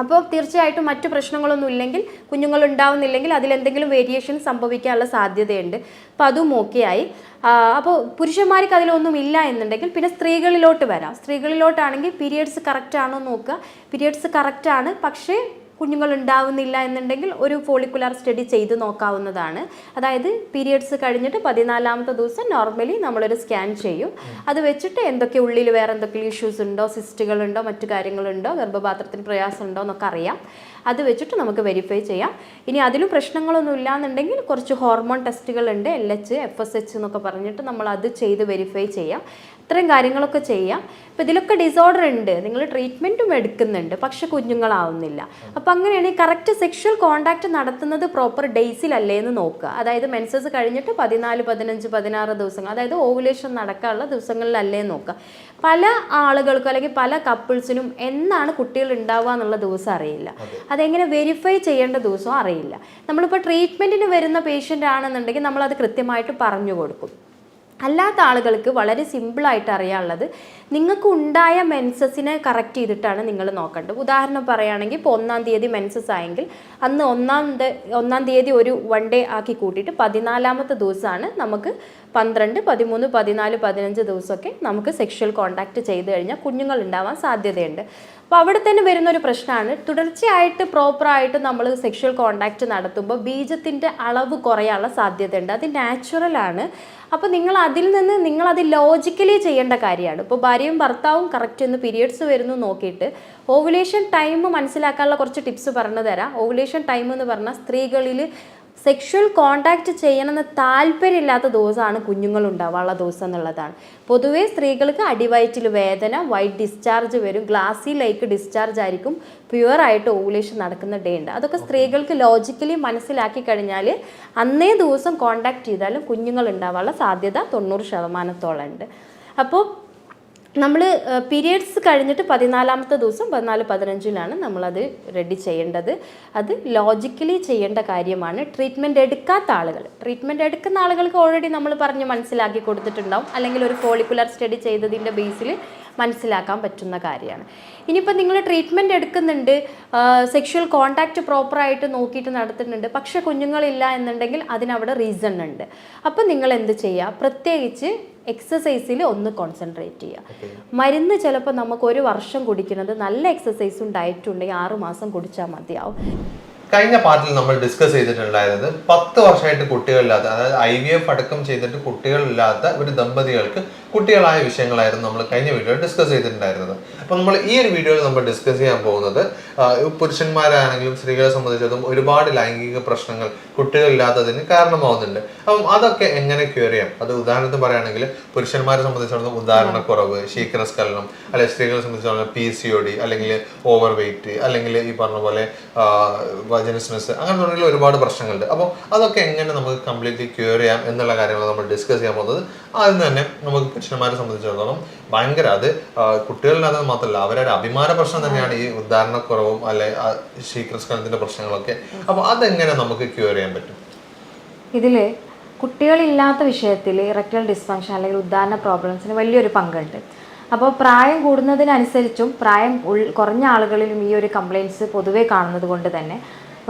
അപ്പോൾ തീർച്ചയായിട്ടും മറ്റു പ്രശ്നങ്ങളൊന്നും ഇല്ലെങ്കിൽ, കുഞ്ഞുങ്ങൾ ഉണ്ടാവുന്നില്ലെങ്കിൽ അതിലെന്തെങ്കിലും വേരിയേഷൻ സംഭവിക്കാനുള്ള സാധ്യതയുണ്ട്. അപ്പോൾ അതും ഓക്കെ ആയി. അപ്പോൾ പുരുഷന്മാർക്ക് അതിലൊന്നും ഇല്ല എന്നുണ്ടെങ്കിൽ പിന്നെ സ്ത്രീകളിലോട്ട് വരാം. സ്ത്രീകളിലോട്ടാണെങ്കിൽ പീരിയഡ്സ് കറക്റ്റാണോ നോക്കുക. പീരിയഡ്സ് കറക്റ്റാണ്, പക്ഷേ കുഞ്ഞുങ്ങൾ ഉണ്ടാവുന്നില്ല എന്നുണ്ടെങ്കിൽ ഒരു ഫോളിക്കുലാർ സ്റ്റഡി ചെയ്ത് നോക്കാവുന്നതാണ്. അതായത് പീരിയഡ്സ് കഴിഞ്ഞിട്ട് 14ാമത്തെ ദിവസം നോർമലി നമ്മളൊരു സ്കാൻ ചെയ്യും. അത് വെച്ചിട്ട് എന്തൊക്കെ ഉള്ളിൽ വേറെ എന്തൊക്കെ ഇഷ്യൂസ് ഉണ്ടോ, സിസ്റ്റുകളുണ്ടോ, മറ്റു കാര്യങ്ങളുണ്ടോ, ഗർഭപാത്രത്തിന് പ്രയാസം ഉണ്ടോ എന്നൊക്കെ അറിയാം. അത് വെച്ചിട്ട് നമുക്ക് വെരിഫൈ ചെയ്യാം. ഇനി അതിലും പ്രശ്നങ്ങളൊന്നും ഇല്ലാന്നുണ്ടെങ്കിൽ കുറച്ച് ഹോർമോൺ ടെസ്റ്റുകളുണ്ട്, LH, FSH എന്നൊക്കെ പറഞ്ഞിട്ട് നമ്മൾ അത് ചെയ്ത് വെരിഫൈ ചെയ്യാം. ഇത്രയും കാര്യങ്ങളൊക്കെ ചെയ്യാം. അപ്പോൾ ഇതിലൊക്കെ ഡിസോർഡർ ഉണ്ട്, നിങ്ങൾ ട്രീറ്റ്മെൻറ്റും എടുക്കുന്നുണ്ട്, പക്ഷെ കുഞ്ഞുങ്ങളാവുന്നില്ല. അപ്പോൾ അങ്ങനെയാണെങ്കിൽ കറക്റ്റ് സെക്ഷൽ കോണ്ടാക്റ്റ് നടത്തുന്നത് പ്രോപ്പർ ഡേയ്സിലല്ലേ എന്ന് നോക്കുക. അതായത് മെൻസസ് കഴിഞ്ഞിട്ട് 14, 15, 16 ദിവസങ്ങൾ, അതായത് ഓവുലേഷൻ നടക്കാനുള്ള ദിവസങ്ങളിലല്ലേ നോക്കുക. പല ആളുകൾക്കും അല്ലെങ്കിൽ പല കപ്പിൾസിനും എന്നാണ് കുട്ടികൾ ഉണ്ടാവുക എന്നുള്ള ദിവസം അറിയില്ല. അതെങ്ങനെ വെരിഫൈ ചെയ്യേണ്ട ദിവസവും അറിയില്ല. നമ്മളിപ്പോൾ ട്രീറ്റ്മെൻറ്റിന് വരുന്ന പേഷ്യൻ്റ് ആണെന്നുണ്ടെങ്കിൽ നമ്മളത് കൃത്യമായിട്ട് പറഞ്ഞു കൊടുക്കും. അല്ലാത്ത ആളുകൾക്ക് വളരെ സിമ്പിളായിട്ട് അറിയാനുള്ളത്, നിങ്ങൾക്ക് ഉണ്ടായ മെൻസസിനെ കറക്റ്റ് ചെയ്തിട്ടാണ് നിങ്ങൾ നോക്കേണ്ടത്. ഉദാഹരണം പറയുകയാണെങ്കിൽ ഇപ്പോൾ 1-ാം തീയതി മെൻസസ് ആയെങ്കിൽ അന്ന് 1-ാം തീയതി ഒരു 1 ഡേ ആക്കി കൂട്ടിയിട്ട് 14ാമത്തെ ദിവസമാണ് നമുക്ക് 12, 13, 14, 15 ദിവസമൊക്കെ നമുക്ക് സെക്ഷൽ കോണ്ടാക്റ്റ് ചെയ്ത് കഴിഞ്ഞാൽ കുഞ്ഞുങ്ങൾ ഉണ്ടാവാൻ സാധ്യതയുണ്ട്. അപ്പോൾ അവിടെ തന്നെ വരുന്നൊരു പ്രശ്നമാണ്, തുടർച്ചയായിട്ട് പ്രോപ്പറായിട്ട് നമ്മൾ സെക്ഷൽ കോണ്ടാക്റ്റ് നടത്തുമ്പോൾ ബീജത്തിൻ്റെ അളവ് കുറയാനുള്ള സാധ്യതയുണ്ട്. അത് നാച്ചുറലാണ്. അപ്പോൾ നിങ്ങളത് ലോജിക്കലി ചെയ്യേണ്ട കാര്യമാണ്. ഇപ്പോൾ ഭാര്യയും ഭർത്താവും കറക്റ്റ് ഒന്ന് പീരിയഡ്സ് വരുന്നു നോക്കിയിട്ട് ഓവുലേഷൻ ടൈം മനസ്സിലാക്കാനുള്ള കുറച്ച് ടിപ്സ് പറഞ്ഞു തരാം. ഓവുലേഷൻ ടൈം എന്ന് പറഞ്ഞാൽ സ്ത്രീകളിൽ സെക്ഷൽ കോണ്ടാക്റ്റ് ചെയ്യണമെന്ന് താല്പര്യമില്ലാത്ത ദിവസമാണ് കുഞ്ഞുങ്ങളുണ്ടാവാനുള്ള ദിവസം എന്നുള്ളതാണ്. പൊതുവേ സ്ത്രീകൾക്ക് അടിവയറ്റിൽ വേദന, വൈറ്റ് ഡിസ്ചാർജ് വരും, ഗ്ലാസി ലൈക്ക് ഡിസ്ചാർജ് ആയിരിക്കും, പ്യുവറായിട്ട് ഓവുലേഷൻ നടക്കുന്ന ഡേ ഉണ്ട്. അതൊക്കെ സ്ത്രീകൾക്ക് ലോജിക്കലി മനസ്സിലാക്കി കഴിഞ്ഞാൽ അന്നേ ദിവസം കോണ്ടാക്ട് ചെയ്താലും കുഞ്ഞുങ്ങൾ ഉണ്ടാവാനുള്ള സാധ്യത 90% ഉണ്ട്. അപ്പോൾ നമ്മൾ പീരിയഡ്സ് കഴിഞ്ഞിട്ട് 14ാമത്തെ ദിവസം 14, 15 നമ്മളത് റെഡി ചെയ്യേണ്ടത്. അത് ലോജിക്കലി ചെയ്യേണ്ട കാര്യമാണ്. ട്രീറ്റ്മെൻറ്റ് എടുക്കുന്ന ആളുകൾക്ക് ഓൾറെഡി നമ്മൾ പറഞ്ഞ് മനസ്സിലാക്കി കൊടുത്തിട്ടുണ്ടാവും, അല്ലെങ്കിൽ ഒരു ഫോളിക്കുലർ സ്റ്റഡി ചെയ്തതിൻ്റെ ബേസിൽ മനസ്സിലാക്കാൻ പറ്റുന്ന കാര്യമാണ്. ഇനിയിപ്പോൾ നിങ്ങൾ ട്രീറ്റ്മെൻറ്റ് എടുക്കുന്നുണ്ട്, സെക്ഷൽ കോണ്ടാക്റ്റ് പ്രോപ്പറായിട്ട് നോക്കിയിട്ട് നടത്തുന്നുണ്ട്, പക്ഷേ കുഞ്ഞുങ്ങളില്ല എന്നുണ്ടെങ്കിൽ അതിനവിടെ റീസൺ ഉണ്ട്. അപ്പോൾ നിങ്ങൾ എന്ത് ചെയ്യുക, പ്രത്യേകിച്ച് എക്സസൈസിൽ ഒന്ന് കോൺസെൻട്രേറ്റ് ചെയ്യുക. മരുന്ന് ചിലപ്പോൾ നമുക്ക് 1 വർഷം കുടിക്കുന്നത്, നല്ല എക്സസൈസും ഡയറ്റും ഉണ്ടെങ്കിൽ 6 മാസം കുടിച്ചാൽ മതിയാവും. കഴിഞ്ഞ പാർട്ടിൽ നമ്മൾ ഡിസ്കസ് ചെയ്തിട്ടുണ്ടായിരുന്നത് 10 വർഷമായിട്ട് കുട്ടികളില്ലാത്ത, അതായത് IVF അടക്കം ചെയ്തിട്ട് കുട്ടികളില്ലാത്ത ഒരു ദമ്പതികൾക്ക് കുട്ടികളായ വിഷയങ്ങളായിരുന്നു നമ്മൾ കഴിഞ്ഞ വീഡിയോയിൽ ഡിസ്കസ് ചെയ്തിട്ടുണ്ടായിരുന്നത്. അപ്പോൾ നമ്മൾ ഈ ഒരു വീഡിയോയിൽ നമ്മൾ ഡിസ്കസ് ചെയ്യാൻ പോകുന്നത് പുരുഷന്മാരാണെങ്കിലും സ്ത്രീകളെ സംബന്ധിച്ചിടത്തോളം ഒരുപാട് ലൈംഗിക പ്രശ്നങ്ങൾ കുട്ടികളില്ലാത്തതിന് കാരണമാവുന്നുണ്ട്. അപ്പം അതൊക്കെ എങ്ങനെ ക്യൂർ ചെയ്യാം? അത് ഉദാഹരണത്തിന് പറയുകയാണെങ്കിൽ പുരുഷന്മാരെ സംബന്ധിച്ചിടത്തോളം ഉദാഹരണക്കുറവ്, ശീഘ്രസ്ഖലനം, അല്ലെങ്കിൽ സ്ത്രീകളെ സംബന്ധിച്ചിടത്തോളം PCOD, അല്ലെങ്കിൽ ഓവർ വെയിറ്റ്, അല്ലെങ്കിൽ ഈ പറഞ്ഞ പോലെ വജനസ്നെസ്, അങ്ങനെ തുടങ്ങിയ ഒരുപാട് പ്രശ്നങ്ങളുണ്ട്. അപ്പോൾ അതൊക്കെ എങ്ങനെ നമുക്ക് കംപ്ലീറ്റ്ലി ക്യൂർ ചെയ്യാം എന്നുള്ള കാര്യങ്ങൾ നമ്മൾ ഡിസ്കസ് ചെയ്യാൻ പോകുന്നത്. ആദ്യം തന്നെ നമുക്ക് പുരുഷന്മാരെ സംബന്ധിച്ചിടത്തോളം ഭയങ്കര, അത് കുട്ടികളില്ലാതെ മാത്രമല്ല അവരുടെ അഭിമാന പ്രശ്നം തന്നെയാണ് ഈ ഉദാഹരണക്കുറവും അല്ലെ ശീഘ്രസ്ഖലനത്തിന്റെ പ്രശ്നങ്ങളൊക്കെ. അപ്പോൾ അതെങ്ങനെ നമുക്ക് ക്യൂർ ചെയ്യാൻ പറ്റും? ഇതിൽ കുട്ടികളില്ലാത്ത വിഷയത്തിൽ ഇറക്ടൽ ഡിസ്ഫങ്ഷൻ അല്ലെങ്കിൽ ഉദാഹരണ പ്രോബ്ലംസിന് വലിയൊരു പങ്കുണ്ട്. അപ്പോൾ പ്രായം കൂടുന്നതിനനുസരിച്ചും പ്രായം കുറഞ്ഞ ആളുകളിലും ഈ ഒരു കംപ്ലയിൻറ്റ്സ് പൊതുവേ കാണുന്നത് കൊണ്ട് തന്നെ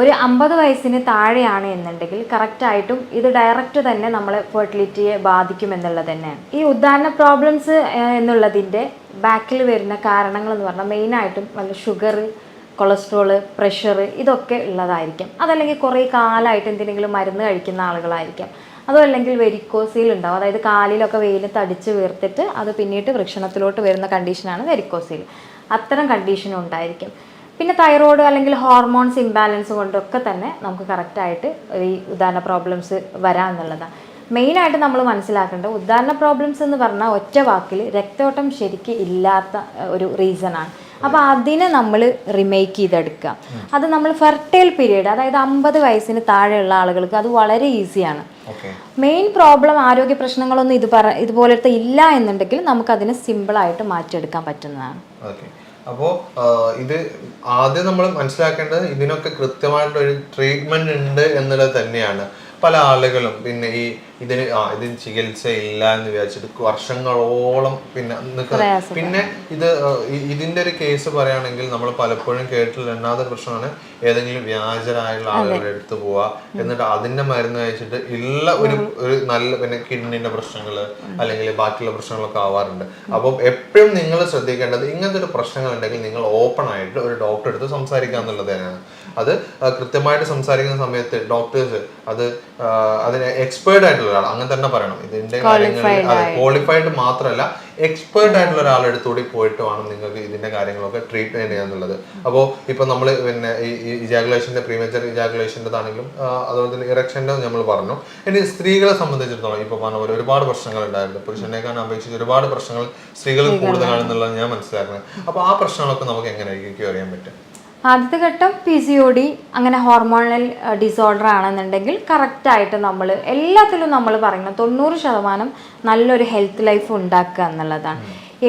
ഒരു 50 വയസ്സിന് താഴെയാണ് എന്നുണ്ടെങ്കിൽ കറക്റ്റായിട്ടും ഇത് ഡയറക്റ്റ് തന്നെ നമ്മളെ ഫെർട്ടിലിറ്റിയെ ബാധിക്കുമെന്നുള്ളത് തന്നെയാണ്. ഈ ഉദാഹരണ പ്രോബ്ലംസ് എന്നുള്ളതിൻ്റെ ബാക്കിൽ വരുന്ന കാരണങ്ങൾ എന്ന് പറഞ്ഞാൽ മെയിനായിട്ടും വല്ല ഷുഗർ, കൊളസ്ട്രോള്, പ്രഷർ ഇതൊക്കെ ഉള്ളതായിരിക്കും. അതല്ലെങ്കിൽ കുറേ കാലമായിട്ട് എന്തെങ്കിലും മരുന്ന് കഴിക്കുന്ന ആളുകളായിരിക്കാം. അതോ അല്ലെങ്കിൽ വെരിക്കോസീൽ ഉണ്ടാവും, അതായത് കാലിലൊക്കെ വെയിലത്ത് അടിച്ച് വീർത്തിട്ട് അത് പിന്നീട് വൃഷണത്തിലോട്ട് വരുന്ന കണ്ടീഷനാണ് വെരിക്കോസീൽ. അത്തരം കണ്ടീഷനും ഉണ്ടായിരിക്കും. പിന്നെ തൈറോയ്ഡ് അല്ലെങ്കിൽ ഹോർമോൺസ് ഇംബാലൻസ് കൊണ്ടൊക്കെ തന്നെ നമുക്ക് കറക്റ്റായിട്ട് ഈ ഉദാഹരണ പ്രോബ്ലംസ് വരാമെന്നുള്ളതാണ്. മെയിനായിട്ട് നമ്മൾ മനസ്സിലാക്കേണ്ടത് ഉദാഹരണ പ്രോബ്ലംസ് എന്ന് പറഞ്ഞാൽ ഒറ്റ വാക്കിൽ രക്തയോട്ടം ശരിക്ക് ഇല്ലാത്ത ഒരു റീസണാണ്. അപ്പോൾ അതിനെ നമ്മൾ റിമേക്ക് ചെയ്തെടുക്കുക. അത് നമ്മൾ ഫെർട്ടൈൽ പീരീഡ്, അതായത് 50 വയസ്സിന് താഴെയുള്ള ആളുകൾക്ക് അത് വളരെ ഈസിയാണ്. മെയിൻ പ്രോബ്ലം ആരോഗ്യ പ്രശ്നങ്ങളൊന്നും ഇതുപോലത്തെ ഇല്ല എന്നുണ്ടെങ്കിൽ നമുക്കതിനെ സിമ്പിളായിട്ട് മാറ്റിയെടുക്കാൻ പറ്റുന്നതാണ്. അപ്പോൾ ഇത് ആദ്യം നമ്മൾ മനസ്സിലാക്കേണ്ടത് ഇതിനൊക്കെ കൃത്യമായിട്ടൊരു ട്രീറ്റ്മെന്റ് ഉണ്ട് എന്നുള്ളത് തന്നെയാണ്. പല ആളുകളും പിന്നെ ഇതിന് ചികിത്സ ഇല്ല എന്ന് വിചാരിച്ചിട്ട് വർഷങ്ങളോളം പിന്നെ ഇതിന്റെ ഒരു കേസ് പറയുകയാണെങ്കിൽ നമ്മൾ പലപ്പോഴും കേട്ടിട്ടുള്ള രണ്ടാമത്തെ പ്രശ്നമാണ് ഏതെങ്കിലും വ്യാജരായുള്ള ആളുകളുടെ അടുത്ത് പോവുക, എന്നിട്ട് അതിന്റെ മരുന്ന് കഴിച്ചിട്ട് ഉള്ള ഒരു നല്ല പിന്നെ കിഡ്നിന്റെ പ്രശ്നങ്ങൾ അല്ലെങ്കിൽ ബാക്കിയുള്ള പ്രശ്നങ്ങളൊക്കെ ആവാറുണ്ട്. അപ്പം എപ്പോഴും നിങ്ങൾ ശ്രദ്ധിക്കേണ്ടത് ഇങ്ങനത്തെ ഒരു പ്രശ്നങ്ങൾ ഉണ്ടെങ്കിൽ നിങ്ങൾ ഓപ്പൺ ആയിട്ട് ഒരു ഡോക്ടറെ അടുത്ത് സംസാരിക്കുക എന്നുള്ളത് തന്നെയാണ്. അത് കൃത്യമായിട്ട് സംസാരിക്കുന്ന സമയത്ത് ഡോക്ടേഴ്സ് അതിന് എക്സ്പേർട്ട് ആയിട്ടുള്ള ഒരാൾ അങ്ങനെ തന്നെ പറയണം. ഇതിന്റെ കാര്യങ്ങളിൽ ക്വാളിഫൈഡ് മാത്രമല്ല എക്സ്പേർട്ട് ആയിട്ടുള്ള ഒരാളെടുത്തുകൂടി പോയിട്ട് വേണം നിങ്ങൾക്ക് ഇതിന്റെ കാര്യങ്ങളൊക്കെ ട്രീറ്റ്മെന്റ് ചെയ്യാന്നുള്ളത്. അപ്പോൾ ഇപ്പൊ നമ്മൾ പിന്നെ ഈ ഇജാക്കുലേഷന്റെ പ്രീമേച്ചർ ഇജാക്കുലേഷൻ്റെതാണെങ്കിലും അതുപോലെ തന്നെ ഇറക്ഷൻ്റെ നമ്മൾ പറഞ്ഞു. ഇനി സ്ത്രീകളെ സംബന്ധിച്ചിടത്തോളം ഇപ്പൊ പറഞ്ഞ പോലെ ഒരുപാട് പ്രശ്നങ്ങൾ ഉണ്ടായിരുന്നു. പുരുഷനേക്കാൾ അപേക്ഷിച്ച് ഒരുപാട് പ്രശ്നങ്ങൾ സ്ത്രീകളിൽ കൂടുതലാണെന്നുള്ളത് ഞാൻ മനസ്സിലാക്കുന്നത്. അപ്പൊ ആ പ്രശ്നങ്ങളൊക്കെ നമുക്ക് എങ്ങനെയായിരിക്കും അറിയാൻ പറ്റും? ആദ്യത്തെ ഘട്ടം PCOD അങ്ങനെ ഹോർമോണൽ ഡിസോർഡർ ആണെന്നുണ്ടെങ്കിൽ കറക്റ്റായിട്ട് നമ്മൾ എല്ലാത്തിലും നമ്മൾ പറയുന്നത് 90% നല്ലൊരു ഹെൽത്ത് ലൈഫ് ഉണ്ടാക്കുക എന്നുള്ളതാണ്.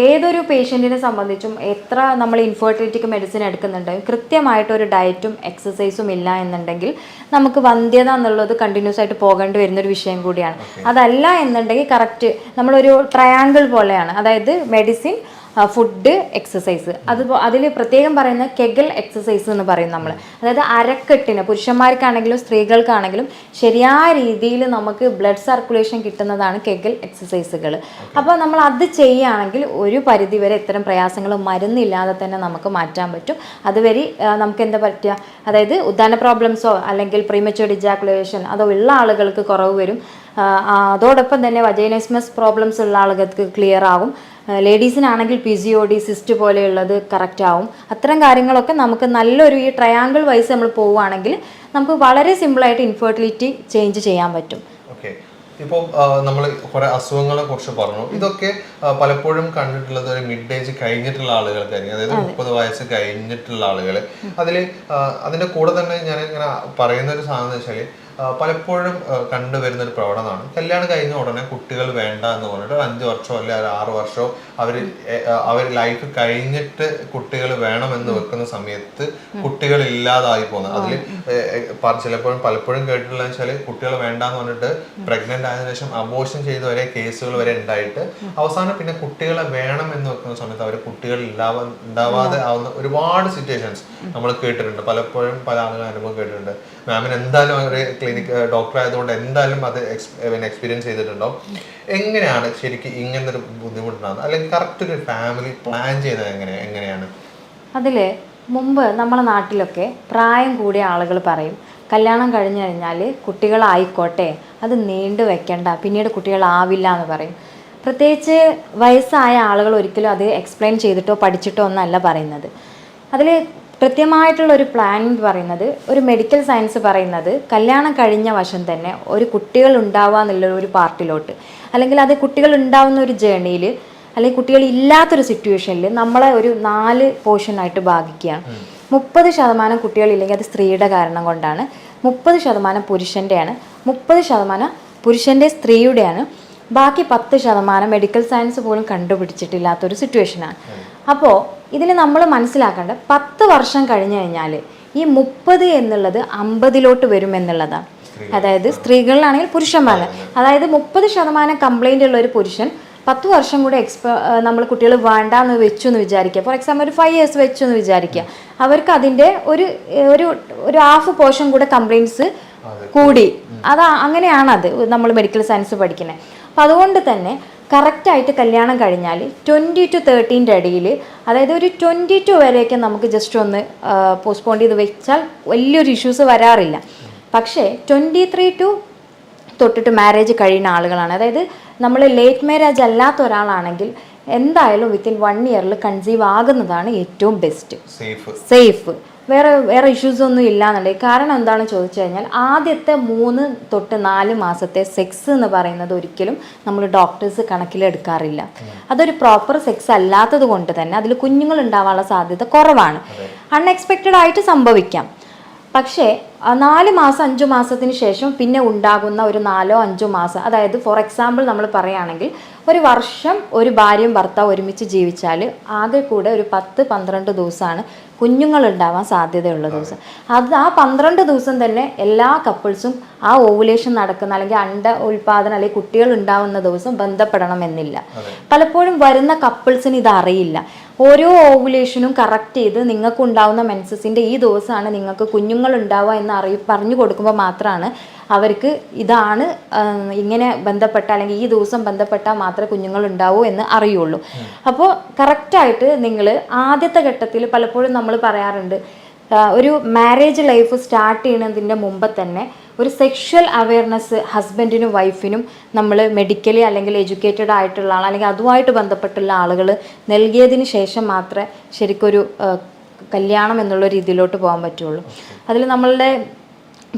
ഏതൊരു പേഷ്യൻറ്റിനെ സംബന്ധിച്ചും എത്ര നമ്മൾ ഇൻഫെർട്ടിലിറ്റിക്ക് മെഡിസിൻ എടുക്കുന്നുണ്ടെങ്കിൽ കൃത്യമായിട്ടൊരു ഡയറ്റും എക്സസൈസും ഇല്ല എന്നുണ്ടെങ്കിൽ നമുക്ക് വന്ധ്യത എന്നുള്ളത് കണ്ടിന്യൂസ് ആയിട്ട് പോകേണ്ടി വരുന്നൊരു വിഷയം കൂടിയാണ്. അതല്ല എന്നുണ്ടെങ്കിൽ കറക്റ്റ് നമ്മളൊരു ട്രയാങ്കിൾ പോലെയാണ്, അതായത് മെഡിസിൻ, ഫുഡ്, എക്സസൈസ്. അതിൽ പ്രത്യേകം പറയുന്ന കെഗൽ എക്സസൈസ് എന്ന് പറയും നമ്മൾ. അതായത് അരക്കെട്ടിന് പുരുഷന്മാർക്കാണെങ്കിലും സ്ത്രീകൾക്കാണെങ്കിലും ശരിയായ രീതിയിൽ നമുക്ക് ബ്ലഡ് സർക്കുലേഷൻ കിട്ടുന്നതാണ് കെഗൽ എക്സസൈസുകൾ. അപ്പോൾ നമ്മൾ അത് ചെയ്യുകയാണെങ്കിൽ ഒരു പരിധിവരെ ഇത്തരം പ്രയാസങ്ങൾ മരുന്നില്ലാതെ തന്നെ നമുക്ക് മാറ്റാൻ പറ്റും. അതുവരെ നമുക്ക് എന്താ പറ്റുക, അതായത് ഉദാഹരണ പ്രോബ്ലംസോ അല്ലെങ്കിൽ പ്രീമച്യൂർ ഇജാക്കുലേഷൻ അതോ ഉള്ള ആളുകൾക്ക് കുറവ് വരും. അതോടൊപ്പം തന്നെ വജൈനസ്മസ് പ്രോബ്ലംസ് ഉള്ള ആളുകൾക്ക് ക്ലിയർ ആവും. ലേഡീസിനാണെങ്കിൽ PCOD, സിസ്റ്റ് പോലെയുള്ളത് കറക്റ്റ് ആവും. അത്തരം കാര്യങ്ങളൊക്കെ നമുക്ക് നല്ലൊരു ഈ ട്രയാങ്കിൾ വൈസ് നമ്മൾ പോവുകയാണെങ്കിൽ നമുക്ക് വളരെ സിമ്പിളായിട്ട് ഇൻഫെർട്ടിലിറ്റി ചേഞ്ച് ചെയ്യാൻ പറ്റും. ഓക്കെ, ഇപ്പോൾ നമ്മൾ കുറെ അസുഖങ്ങളെ കുറിച്ച് പറഞ്ഞു. ഇതൊക്കെ പലപ്പോഴും കണ്ടിട്ടുള്ളത് ഒരു മിഡ് ഏജ് കഴിഞ്ഞിട്ടുള്ള ആളുകൾക്കായിരിക്കും, അതായത് 30 വയസ്സ് കഴിഞ്ഞിട്ടുള്ള ആളുകൾ. അതിന്റെ കൂടെ തന്നെ ഞാൻ ഇങ്ങനെ പറയുന്ന ഒരു സാധനം എന്ന് വെച്ചാൽ പലപ്പോഴും കണ്ടുവരുന്ന ഒരു പ്രവണതയാണ് കല്യാണം കഴിഞ്ഞ ഉടനെ കുട്ടികൾ വേണ്ട എന്ന് പറഞ്ഞിട്ട് 5 വർഷമോ അല്ലെങ്കിൽ 6 വർഷമോ അവർ ലൈഫ് കഴിഞ്ഞിട്ട് കുട്ടികൾ വേണമെന്ന് വെക്കുന്ന സമയത്ത് കുട്ടികൾ ഇല്ലാതായി പോകുന്നത്. അതിൽ പലപ്പോഴും കേട്ടിട്ടുള്ള വെച്ചാൽ കുട്ടികൾ വേണ്ടാന്ന് പറഞ്ഞിട്ട് പ്രഗ്നന്റ് ആയതിനു ശേഷം അബോർഷൻ ചെയ്ത വരെ കേസുകൾ വരെ ഉണ്ടായിട്ട് അവസാനം പിന്നെ കുട്ടികളെ വേണം എന്ന് വെക്കുന്ന സമയത്ത് അവർ കുട്ടികൾ ഉണ്ടാവാതെ ആവുന്ന ഒരുപാട് സിറ്റുവേഷൻസ് നമ്മൾ കേട്ടിട്ടുണ്ട്. പലപ്പോഴും പല ആളുകൾ അനുഭവം കേട്ടിട്ടുണ്ട്. മാമിന് എന്തായാലും ഒരു ക്ലിനിക് ഡോക്ടർ ആയതുകൊണ്ട് എന്തായാലും അത് എക്സ്പീരിയൻസ് ചെയ്തിട്ടുണ്ടാവും. എങ്ങനെയാണ് ശരിക്കും ഇങ്ങനത്തെ ഒരു ബുദ്ധിമുട്ടുണ്ടാകുന്നത്, അല്ലെങ്കിൽ കറക്റ്റ് ഒരു ഫാമിലി പ്ലാൻ ചെയ്തത് എങ്ങനെയാണ്? അതിൽ മുമ്പ് നമ്മളെ നാട്ടിലൊക്കെ പ്രായം കൂടിയ ആളുകൾ പറയും കല്യാണം കഴിഞ്ഞു കഴിഞ്ഞാൽ കുട്ടികളായിക്കോട്ടെ, അത് നീണ്ടു വെക്കണ്ട, പിന്നീട് കുട്ടികളാവില്ല എന്ന് പറയും. പ്രത്യേകിച്ച് വയസ്സായ ആളുകൾ ഒരിക്കലും അത് എക്സ്പ്ലെയിൻ ചെയ്തിട്ടോ പഠിച്ചിട്ടോ ഒന്നല്ല പറയുന്നത്. അതിൽ കൃത്യമായിട്ടുള്ളൊരു പ്ലാൻ എന്ന് പറയുന്നത്, ഒരു മെഡിക്കൽ സയൻസ് പറയുന്നത് കല്യാണം കഴിഞ്ഞ വശം തന്നെ ഒരു കുട്ടികൾ ഉണ്ടാവുക എന്നുള്ള ഒരു പാർട്ടിലോട്ട്, അല്ലെങ്കിൽ അത് കുട്ടികൾ ഉണ്ടാവുന്ന ഒരു ജേർണിയിൽ, അല്ലെങ്കിൽ കുട്ടികൾ ഇല്ലാത്തൊരു സിറ്റുവേഷനിൽ നമ്മളെ ഒരു 4 പോർഷനായിട്ട് ഭാഗിക്കുകയാണ്. 30% കുട്ടികളില്ലെങ്കിൽ അത് സ്ത്രീയുടെ കാരണം കൊണ്ടാണ്, 30% പുരുഷൻ്റെയാണ്, 30% പുരുഷൻ്റെ സ്ത്രീയുടെയാണ്, ബാക്കി 10% മെഡിക്കൽ സയൻസ് പോലും കണ്ടുപിടിച്ചിട്ടില്ലാത്തൊരു സിറ്റുവേഷനാണ്. അപ്പോൾ ഇതിൽ നമ്മൾ മനസ്സിലാക്കേണ്ട 10 വർഷം കഴിഞ്ഞു കഴിഞ്ഞാൽ ഈ 30 എന്നുള്ളത് 50 വരുമെന്നുള്ളതാണ്. അതായത് സ്ത്രീകളിലാണെങ്കിൽ പുരുഷന്മാർ, അതായത് 30% കംപ്ലൈൻ്റ് ഉള്ള ഒരു പുരുഷൻ 10 വർഷം കൂടെ നമ്മൾ കുട്ടികൾ വേണ്ടാന്ന് വെച്ചു എന്ന് വിചാരിക്കുക. ഫോർ എക്സാമ്പിൾ ഒരു 5 years വെച്ചു എന്ന് വിചാരിക്കുക. അവർക്ക് അതിൻ്റെ ഒരു ഹാഫ് പോർഷൻ കൂടെ കംപ്ലൈൻറ്റ്സ് കൂടി. അങ്ങനെയാണ് അത് നമ്മൾ മെഡിക്കൽ സയൻസ് പഠിക്കുന്നത്. അപ്പം അതുകൊണ്ട് തന്നെ കറക്റ്റായിട്ട് കല്യാണം കഴിഞ്ഞാൽ 20 to 13 ഇടയിൽ, അതായത് ഒരു 22 വരെയൊക്കെ നമുക്ക് ജസ്റ്റ് ഒന്ന് പോസ്റ്റ്പോൺ ചെയ്ത് വെച്ചാൽ വലിയൊരു ഇഷ്യൂസ് വരാറില്ല. പക്ഷേ 23 to തൊട്ടിട്ട് മാരേജ് കഴിയുന്ന ആളുകളാണ്, അതായത് നമ്മൾ ലേറ്റ് മാരേജ് അല്ലാത്ത ഒരാളാണെങ്കിൽ എന്തായാലും വിത്തിൻ 1 ഇയറിൽ കൺസീവ് ആകുന്നതാണ് ഏറ്റവും ബെസ്റ്റ്, സേഫ്. വേറെ ഇഷ്യൂസ് ഒന്നും ഇല്ലാന്നുണ്ടെങ്കിൽ. കാരണം എന്താണെന്ന് ചോദിച്ചു കഴിഞ്ഞാൽ ആദ്യത്തെ 3 to 4 മാസത്തെ സെക്സ് എന്ന് പറയുന്നത് ഒരിക്കലും നമ്മൾ ഡോക്ടേഴ്സ് കണക്കിലെടുക്കാറില്ല. അതൊരു പ്രോപ്പർ സെക്സ് അല്ലാത്തത് കൊണ്ട് തന്നെ അതിൽ കുഞ്ഞുങ്ങൾ ഉണ്ടാവാനുള്ള സാധ്യത കുറവാണ്. അൺഎക്സ്പെക്റ്റഡ് ആയിട്ട് സംഭവിക്കാം. പക്ഷേ 4 മാസം 5 മാസത്തിന് ശേഷം പിന്നെ ഉണ്ടാകുന്ന ഒരു 4-5 മാസം, അതായത് ഫോർ എക്സാമ്പിൾ നമ്മൾ പറയുകയാണെങ്കിൽ ഒരു വർഷം ഒരു ഭാര്യയും ഭർത്താവ് ഒരുമിച്ച് ജീവിച്ചാൽ ആകെ കൂടെ ഒരു 10-12 ദിവസമാണ് കുഞ്ഞുങ്ങൾ ഉണ്ടാവാൻ സാധ്യതയുള്ള ദിവസം. അത് ആ 12 ദിവസം തന്നെ എല്ലാ കപ്പിൾസും ആ ഓവുലേഷൻ നടക്കുന്ന അല്ലെങ്കിൽ അണ്ട ഉൽപാദനം അല്ലെങ്കിൽ കുട്ടികൾ ഉണ്ടാവുന്ന ദിവസം ബന്ധപ്പെടണമെന്നില്ല. പലപ്പോഴും വരുന്ന കപ്പിൾസിന് ഇത് അറിയില്ല. ഓരോ ഓവുലേഷനും കറക്റ്റ് ചെയ്ത് നിങ്ങൾക്ക് ഉണ്ടാവുന്ന മെൻസസിൻ്റെ ഈ ദിവസമാണ് നിങ്ങൾക്ക് കുഞ്ഞുങ്ങൾ ഉണ്ടാവുക എന്ന് പറഞ്ഞു കൊടുക്കുമ്പോൾ മാത്രമാണ് അവർക്ക് ഇതാണ് ഇങ്ങനെ ബന്ധപ്പെട്ട അല്ലെങ്കിൽ ഈ ദിവസം ബന്ധപ്പെട്ടാൽ മാത്രമേ കുഞ്ഞുങ്ങൾ ഉണ്ടാവൂ എന്ന് അറിയുള്ളൂ. അപ്പോൾ കറക്റ്റായിട്ട് നിങ്ങൾ ആദ്യത്തെ ഘട്ടത്തിൽ പലപ്പോഴും നമ്മൾ പറയാറുണ്ട്, ഒരു മാരേജ് ലൈഫ് സ്റ്റാർട്ട് ചെയ്യുന്നതിൻ്റെ മുമ്പ് തന്നെ ഒരു സെക്ഷൽ അവയർനെസ് ഹസ്ബൻഡിനും വൈഫിനും നമ്മൾ മെഡിക്കലി അല്ലെങ്കിൽ എഡ്യൂക്കേറ്റഡ് ആയിട്ടുള്ള ആൾ അല്ലെങ്കിൽ അതുമായിട്ട് ബന്ധപ്പെട്ടുള്ള ആളുകൾ നൽകിയതിന് ശേഷം മാത്രമേ ശരിക്കൊരു കല്യാണം എന്നുള്ള രീതിയിലോട്ട് പോകാൻ പറ്റുള്ളൂ. അതിൽ നമ്മളുടെ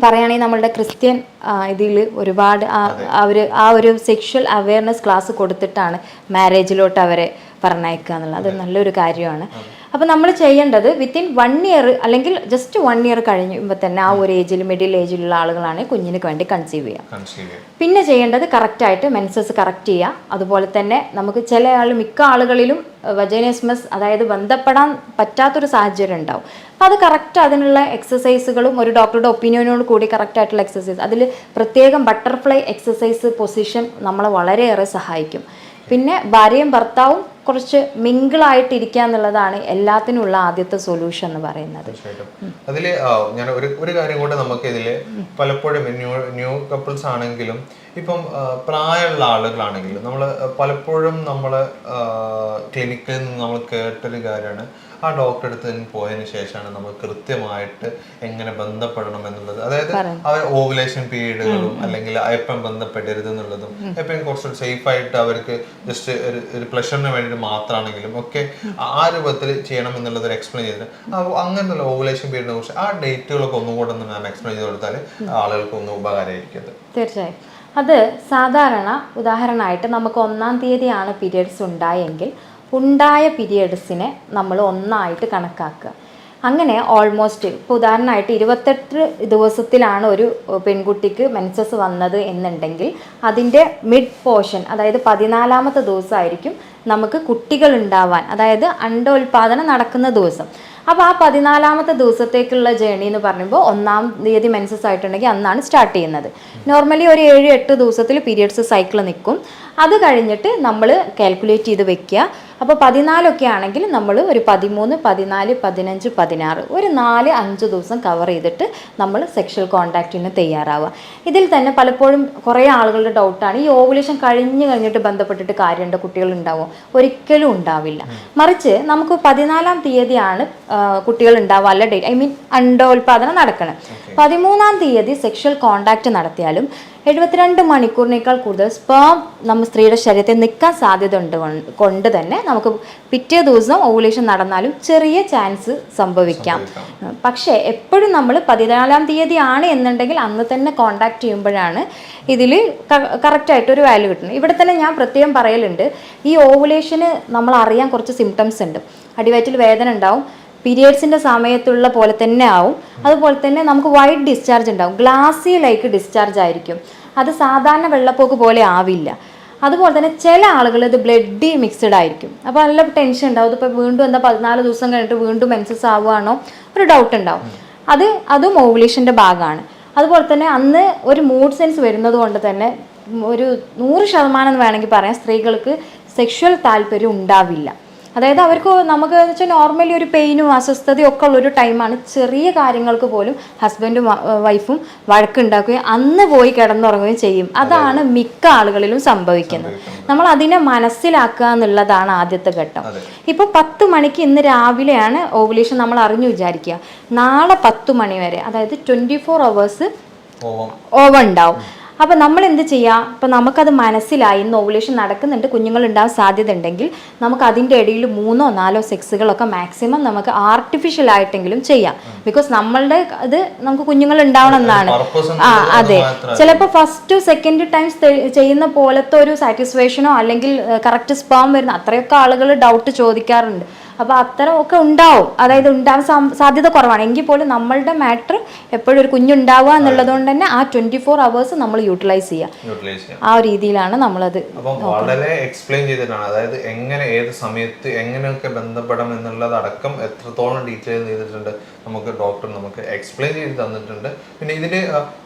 പറയുകയാണെങ്കിൽ നമ്മളുടെ ക്രിസ്ത്യൻ ഇതിൽ ഒരുപാട് ആ ഒരു സെക്ഷൽ അവയർനെസ് ക്ലാസ് കൊടുത്തിട്ടാണ് മാരേജിലോട്ട് അവരെ പറഞ്ഞയക്കുക എന്നുള്ളത്. അത് നല്ലൊരു കാര്യമാണ്. അപ്പോൾ നമ്മൾ ചെയ്യേണ്ടത് വിത്തിൻ 1 ഇയർ അല്ലെങ്കിൽ ജസ്റ്റ് 1 ഇയർ കഴിയുമ്പോൾ തന്നെ ആ ഒരു ഏജിൽ മിഡിൽ ഏജിലുള്ള ആളുകളാണ് കുഞ്ഞിന് വേണ്ടി കൺസീവ് ചെയ്യുക. പിന്നെ ചെയ്യേണ്ടത് കറക്റ്റായിട്ട് മെൻസസ് കറക്റ്റ് ചെയ്യുക. അതുപോലെ തന്നെ നമുക്ക് മിക്ക ആളുകളിലും വജൈനിസ്മസ് അതായത് ബന്ധപ്പെടാൻ പറ്റാത്തൊരു സാഹചര്യം ഉണ്ടാവും. അപ്പോൾ അത് കറക്റ്റ് അതിനുള്ള എക്സസൈസുകളും ഒരു ഡോക്ടറുടെ ഒപ്പീനിയനോട് കൂടി കറക്റ്റായിട്ടുള്ള എക്സസൈസ്, അതിൽ പ്രത്യേകം ബട്ടർഫ്ലൈ എക്സസൈസ് പൊസിഷൻ നമ്മളെ വളരെയേറെ സഹായിക്കും. പിന്നെ ഭാര്യയും ഭർത്താവും കുറച്ച് മിങ്കിളായിട്ടിരിക്കുക എന്നുള്ളതാണ് എല്ലാത്തിനുള്ള ആദ്യത്തെ സൊല്യൂഷൻ എന്ന് പറയുന്നത്. അതില് ഞാൻ ഒരു കാര്യം കൂടെ നമുക്ക് ഇതില് പലപ്പോഴും ന്യൂ കപ്പിൾസ് ആണെങ്കിലും ഇപ്പം പ്രായമുള്ള ആളുകളാണെങ്കിലും നമ്മൾ പലപ്പോഴും നമ്മൾ ക്ലിനിക്കിൽ നിന്ന് നമ്മൾ കേട്ടൊരു കാര്യമാണ്, ആ ഡോക്ടറെ അടുത്ത് പോയതിനു ശേഷമാണ് നമ്മൾ കൃത്യമായിട്ട് എങ്ങനെ ബന്ധപ്പെടണം എന്നുള്ളത്. അതായത് അവർ ഓവുലേഷൻ പീരീഡുകളും അല്ലെങ്കിൽ എപ്പം ബന്ധപ്പെടരുത് എന്നുള്ളതും എപ്പോഴും കുറച്ച് സേഫ് ആയിട്ട് അവർക്ക് ജസ്റ്റ് ഒരു പ്ലഷറിന് വേണ്ടിയിട്ട് മാത്രമാണെങ്കിലും ഒക്കെ ആ രൂപത്തിൽ ചെയ്യണം എന്നുള്ളത് എക്സ്പ്ലെയിൻ ചെയ്തിട്ട് അങ്ങനെയുള്ള ഓവുലേഷൻ പീരീഡിനെ കുറിച്ച് ആ ഡേറ്റുകളൊക്കെ ഒന്നും കൂടെ ഒന്ന് മാം എക്സ്പ്ലെയിൻ ചെയ്ത് കൊടുത്താൽ ആളുകൾക്ക് ഒന്നും ഉപകാരമായിരിക്കും. തീർച്ചയായും. അത് സാധാരണ ഉദാഹരണമായിട്ട് നമുക്ക് 1-ാം തീയതിയാണ് പീരിയഡ്സ് ഉണ്ടായെങ്കിൽ ഉണ്ടായ പീരിയഡ്സിനെ നമ്മൾ ഒന്നായിട്ട് കണക്കാക്കുക. അങ്ങനെ ഓൾമോസ്റ്റ് ഇപ്പോൾ ഉദാഹരണമായിട്ട് 28 ദിവസത്തിലാണ് ഒരു പെൺകുട്ടിക്ക് മെൻസസ് വന്നത് എന്നുണ്ടെങ്കിൽ അതിൻ്റെ മിഡ് പോർഷൻ അതായത് 14-ാമത്തെ ദിവസമായിരിക്കും നമുക്ക് കുട്ടികൾ ഉണ്ടാവാൻ, അതായത് അണ്ടോൽപാദനം നടക്കുന്ന ദിവസം. അപ്പോൾ ആ 14-ാമത്തെ ദിവസത്തേക്കുള്ള ജേണി എന്ന് പറയുമ്പോൾ 1-ാം തീയതി മെൻസസ് ആയിട്ടുണ്ടെങ്കിൽ അന്നാണ് സ്റ്റാർട്ട് ചെയ്യുന്നത്. നോർമലി ഒരു 7-8 ദിവസത്തിൽ പീരിയഡ്സ് സൈക്കിൾ നിൽക്കും. അത് കഴിഞ്ഞിട്ട് നമ്മൾ കാൽക്കുലേറ്റ് ചെയ്ത് വെക്കുക. അപ്പോൾ 14 ആണെങ്കിൽ നമ്മൾ ഒരു 13, 14, 15, 16 ഒരു 4-5 ദിവസം കവർ ചെയ്തിട്ട് നമ്മൾ സെക്ഷൽ കോണ്ടാക്റ്റിന് തയ്യാറാവുക. ഇതിൽ തന്നെ പലപ്പോഴും കുറേ ആളുകളുടെ ഡൗട്ടാണ്, ഈ ഓവുലേഷൻ കഴിഞ്ഞിട്ട് ബന്ധപ്പെട്ടിട്ട് കാര്യമുണ്ട്, കുട്ടികൾ ഉണ്ടാവും? ഒരിക്കലും ഉണ്ടാവില്ല. മറിച്ച് നമുക്ക് 14-ാം തീയതിയാണ് കുട്ടികൾ ഉണ്ടാവാനുള്ള ഡേറ്റ്, ഐ മീൻ അണ്ടോൽപാദനം നടക്കണം. 13-ാം തീയതി സെക്ഷൽ കോണ്ടാക്റ്റ് നടത്തിയാലും 72 മണിക്കൂറിനേക്കാൾ കൂടുതൽ സ്പേം നമ്മൾ സ്ത്രീയുടെ ശരീരത്തിൽ നിൽക്കാൻ സാധ്യത കൊണ്ട് തന്നെ നമുക്ക് പിറ്റേ ദിവസം ഓവുലേഷൻ നടന്നാലും ചെറിയ ചാൻസ് സംഭവിക്കാം. പക്ഷേ എപ്പോഴും നമ്മൾ 14-ാം തീയതി ആണ് എന്നുണ്ടെങ്കിൽ അന്ന് തന്നെ കോണ്ടാക്ട് ചെയ്യുമ്പോഴാണ് ഇതിൽ കറക്റ്റായിട്ടൊരു വാല്യൂ കിട്ടുന്നത്. ഇവിടെ തന്നെ ഞാൻ പ്രത്യേകം പറയലുണ്ട്, ഈ ഓവുലേഷന് നമ്മൾ അറിയാൻ കുറച്ച് സിംറ്റംസ് ഉണ്ട്. അടിവയറ്റിൽ വേദന ഉണ്ടാവും, പീരിയഡ്സിൻ്റെ സമയത്തുള്ള പോലെ തന്നെ ആവും. അതുപോലെ തന്നെ നമുക്ക് വൈറ്റ് ഡിസ്ചാർജ് ഉണ്ടാവും, ഗ്ലാസി ലൈക്ക് ഡിസ്ചാർജ് ആയിരിക്കും. അത് സാധാരണ വെള്ളപ്പോക്ക് പോലെ ആവില്ല. അതുപോലെ തന്നെ ചില ആളുകൾ ഇത് ബ്ലഡി മിക്സ്ഡ് ആയിരിക്കും. അപ്പോൾ നല്ല ടെൻഷൻ ഉണ്ടാവും, ഇതിപ്പോൾ വീണ്ടും 14 ദിവസം കഴിഞ്ഞിട്ട് വീണ്ടും മെൻസസ് ആവുകയാണോ ഒരു ഡൗട്ട് ഉണ്ടാവും. അതും ഓവുലേഷൻ്റെ ഭാഗമാണ്. അതുപോലെ തന്നെ അന്ന് ഒരു മൂഡ് സെൻസ് വരുന്നത് കൊണ്ട് തന്നെ ഒരു 100% എന്ന് വേണമെങ്കിൽ പറയാം, സ്ത്രീകൾക്ക് സെക്ഷൽ താല്പര്യം ഉണ്ടാവില്ല. അതായത് അവർക്ക് നമുക്ക് വെച്ചാൽ നോർമലി ഒരു പെയിനും അസ്വസ്ഥതയും ഒക്കെ ഉള്ളൊരു ടൈമാണ്. ചെറിയ കാര്യങ്ങൾക്ക് പോലും ഹസ്ബൻഡും വൈഫും വഴക്കുണ്ടാക്കുകയും അന്ന് പോയി കിടന്നുറങ്ങുകയും ചെയ്യും. അതാണ് മിക്ക ആളുകളിലും സംഭവിക്കുന്നത്. നമ്മൾ അതിനെ മനസ്സിലാക്കുക എന്നുള്ളതാണ് ആദ്യത്തെ ഘട്ടം. ഇപ്പോൾ 10 മണിക്ക് ഇന്ന് രാവിലെയാണ് ഓവുലേഷൻ നമ്മൾ അറിഞ്ഞു വിചാരിക്കുക, നാളെ 10 മണി വരെ, അതായത് 24 hours ഓവം ഉണ്ടാവും. അപ്പോൾ നമ്മൾ എന്ത് ചെയ്യുക, അപ്പോൾ നമുക്കത് മനസ്സിലായി ഇന്ന് ഓവുലേഷൻ നടക്കുന്നുണ്ട്, കുഞ്ഞുങ്ങൾ ഉണ്ടാവാൻ സാധ്യത ഉണ്ടെങ്കിൽ നമുക്ക് അതിൻ്റെ ഇടയിൽ 3 or 4 സെക്സുകളൊക്കെ മാക്സിമം നമുക്ക് ആർട്ടിഫിഷ്യൽ ആയിട്ടെങ്കിലും ചെയ്യാം. ബിക്കോസ് നമ്മളുടെ ഇത് നമുക്ക് കുഞ്ഞുങ്ങൾ ഉണ്ടാവണം എന്നാണ്. അതെ, ചിലപ്പോൾ ഫസ്റ്റ് സെക്കൻഡ് ടൈംസ് ചെയ്യുന്ന പോലത്തെ ഒരു സാറ്റിസ്ഫാക്ഷനോ അല്ലെങ്കിൽ കറക്റ്റ് സ്പേം വരുന്ന അത്രയൊക്കെ ആളുകൾ ഡൗട്ട് ചോദിക്കാറുണ്ട്. അപ്പോൾ അത്തരം ഒക്കെ ഉണ്ടാവും, അതായത് ഉണ്ടാവാൻ സാധ്യത കുറവാണ്. എങ്കിൽ പോലും നമ്മളുടെ മാറ്റർ എപ്പോഴും ഒരു കുഞ്ഞുണ്ടാവുക എന്നുള്ളത് കൊണ്ട് തന്നെ ആ 24 hours നമ്മൾ യൂട്ടിലൈസ് ചെയ്യുക. ആ രീതിയിലാണ് നമ്മളത് വളരെ എക്സ്പ്ലെയിൻ ചെയ്തിട്ടാണ്. അതായത് എങ്ങനെ ഏത് സമയത്ത് എങ്ങനെയൊക്കെ ബന്ധപ്പെടാം എന്നുള്ളത് അടക്കം എത്രത്തോളം ഡീറ്റെയിൽ ചെയ്തിട്ടുണ്ട് നമുക്ക് ഡോക്ടർ നമുക്ക് എക്സ്പ്ലെയിൻ ചെയ്ത് തന്നിട്ടുണ്ട്. പിന്നെ ഇതിന്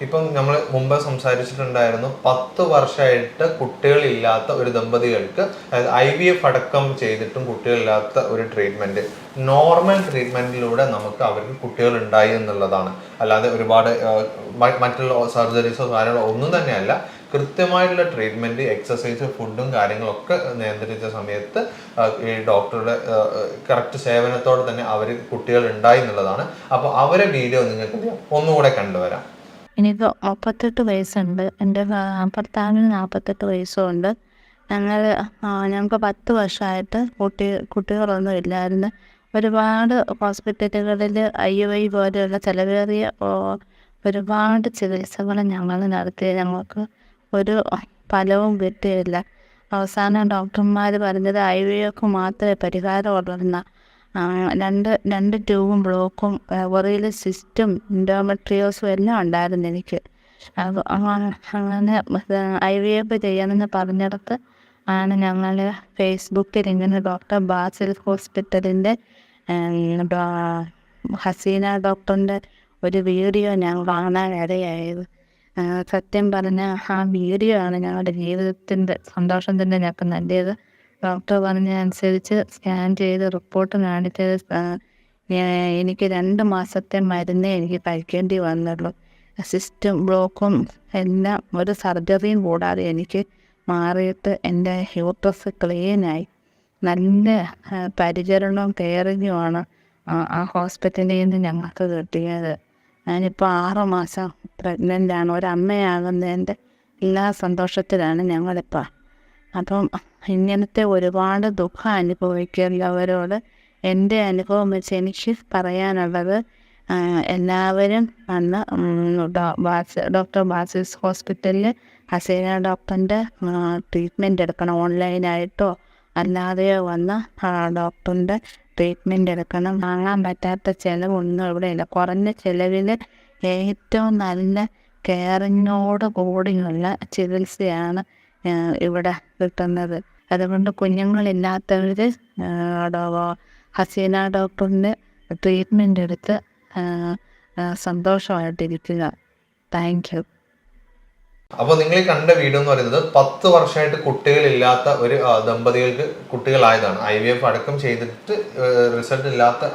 ഇപ്പം നമ്മൾ മുമ്പ് സംസാരിച്ചിട്ടുണ്ടായിരുന്നു, 10 വർഷമായിട്ട് കുട്ടികളില്ലാത്ത ഒരു ദമ്പതികൾക്ക് അതായത് IVF അടക്കം ചെയ്തിട്ടും കുട്ടികളില്ലാത്ത ഒരു ട്രീറ്റ്മെന്റ്, നോർമൽ ട്രീറ്റ്മെന്റിലൂടെ നമുക്ക് അവർക്ക് കുട്ടികൾ ഉണ്ടായി എന്നുള്ളതാണ്. അല്ലാതെ ഒരുപാട് മറ്റുള്ള സർജറീസോ കാര്യങ്ങളോ ഒന്നും തന്നെയല്ല. കൃത്യമായിട്ടുള്ള ട്രീറ്റ്മെന്റ്, എക്സസൈസ്, ഫുഡും കാര്യങ്ങളൊക്കെ നിയന്ത്രിച്ച സമയത്ത് ഈ ഡോക്ടറുടെ കറക്റ്റ് സേവനത്തോടെ തന്നെ അവർ കുട്ടികൾ ഉണ്ടായി എന്നുള്ളതാണ്. അപ്പോൾ അവരെ വീഡിയോ നിങ്ങൾക്ക് ഒന്നുകൂടെ കണ്ടുവരാം. എനിക്ക് 38 വയസ്സുണ്ട്, എൻ്റെ ഭർത്താവിന് 48 വയസ്സുണ്ട്. ഞങ്ങൾക്ക് 10 വർഷമായിട്ട് കുട്ടികളൊന്നും ഇല്ലായിരുന്നു. ഒരുപാട് ഹോസ്പിറ്റലുകളിൽ IUI പോലെയുള്ള ചിലവേറിയ ഒരുപാട് ചികിത്സകൾ ഞങ്ങൾ നടത്തി. ഞങ്ങൾക്ക് ഒരു ഫലവും കിട്ടിയില്ല. അവസാനം ഡോക്ടർമാർ പറഞ്ഞത് IVF മാത്രമേ പരിഹാരമുള്ളൂ. രണ്ട് ട്യൂബും ബ്ലോക്കും ഒറിയിൽ സിസ്റ്റും ഇൻഡോമെട്രിയോസും എല്ലാം ഉണ്ടായിരുന്നു എനിക്ക്. അങ്ങനെ IVF ചെയ്യണമെന്ന് പറഞ്ഞിടത്ത് ആണ് ഞങ്ങൾ ഫേസ്ബുക്കിൽ ഇങ്ങനെ ഡോക്ടർ ബാസിൽ ഹോസ്പിറ്റലിൻ്റെ ഹസീന ഡോക്ടറിൻ്റെ ഒരു വീഡിയോ ഞാൻ കാണാൻ ഇടയായത്. സത്യം പറഞ്ഞാൽ ആ വീഡിയോ ആണ് ഞങ്ങളുടെ ജീവിതത്തിൻ്റെ സന്തോഷം തന്നെ ഞങ്ങൾക്ക് നൽകിയത്. ഡോക്ടർ പറഞ്ഞ അനുസരിച്ച് സ്കാൻ ചെയ്ത് റിപ്പോർട്ട് കാണിച്ചത് എനിക്ക് 2 മാസത്തെ മരുന്നേ എനിക്ക് കഴിക്കേണ്ടി വന്നുള്ളൂ. സിസ്റ്റും ബ്ലോക്കും എല്ലാം ഒരു സർജറിയും കൂടാതെ എനിക്ക് മാറിയിട്ട് എൻ്റെ യൂട്രസ് ക്ലീനായി. നല്ല പരിചരണവും കെയറിങ്ങുമാണ് ആ ഹോസ്പിറ്റലിൽ നിന്ന് ഞങ്ങൾക്ക് കിട്ടിയത്. ഞാനിപ്പോൾ 6 മാസം പ്രഗ്നൻ്റാണ്. ഒരമ്മയാകുന്നതിൻ്റെ എല്ലാ സന്തോഷത്തിലാണ് ഞങ്ങളിപ്പോൾ. അപ്പം ഇങ്ങനത്തെ ഒരുപാട് ദുഃഖം അനുഭവിക്കുന്നവരോട് എൻ്റെ അനുഭവം വെച്ച് എനിക്ക് പറയാനുള്ളത്, എല്ലാവരും വന്ന് ഡോക്ടർ ബാസിസ് ഹോസ്പിറ്റലിൽ ഹസീന ഡോക്ടറിൻ്റെ ട്രീറ്റ്മെൻറ്റ് എടുക്കണം. ഓൺലൈനായിട്ടോ അല്ലാതെയോ വന്ന് ഡോക്ടറിൻ്റെ ട്രീറ്റ്മെൻറ്റ് എടുക്കണം. വാങ്ങാൻ പറ്റാത്ത ചിലവൊന്നും ഇവിടെ ഇല്ല. കുറഞ്ഞ ചിലവിൽ ഏറ്റവും നല്ല കെയറിങ്ങോട് കൂടിയുള്ള ചികിത്സയാണ് ഇവിടെ കിട്ടുന്നത്. അതുകൊണ്ട് കുഞ്ഞുങ്ങളില്ലാത്തവർ ഹസീന ഡോക്ടറിൻ്റെ ട്രീറ്റ്മെൻറ്റ് എടുത്ത് സന്തോഷമായിട്ടിരിക്കുക. Thank you. അപ്പോൾ നിങ്ങൾ കണ്ട വീഡിയോ എന്ന് പറയുന്നത് 10 വർഷമായിട്ട് കുട്ടികളില്ലാത്ത ഒരു ദമ്പതികൾക്ക് കുട്ടികളായതാണ്. IVF അടക്കം ചെയ്തിട്ട് റിസൾട്ട് ഇല്ലാത്ത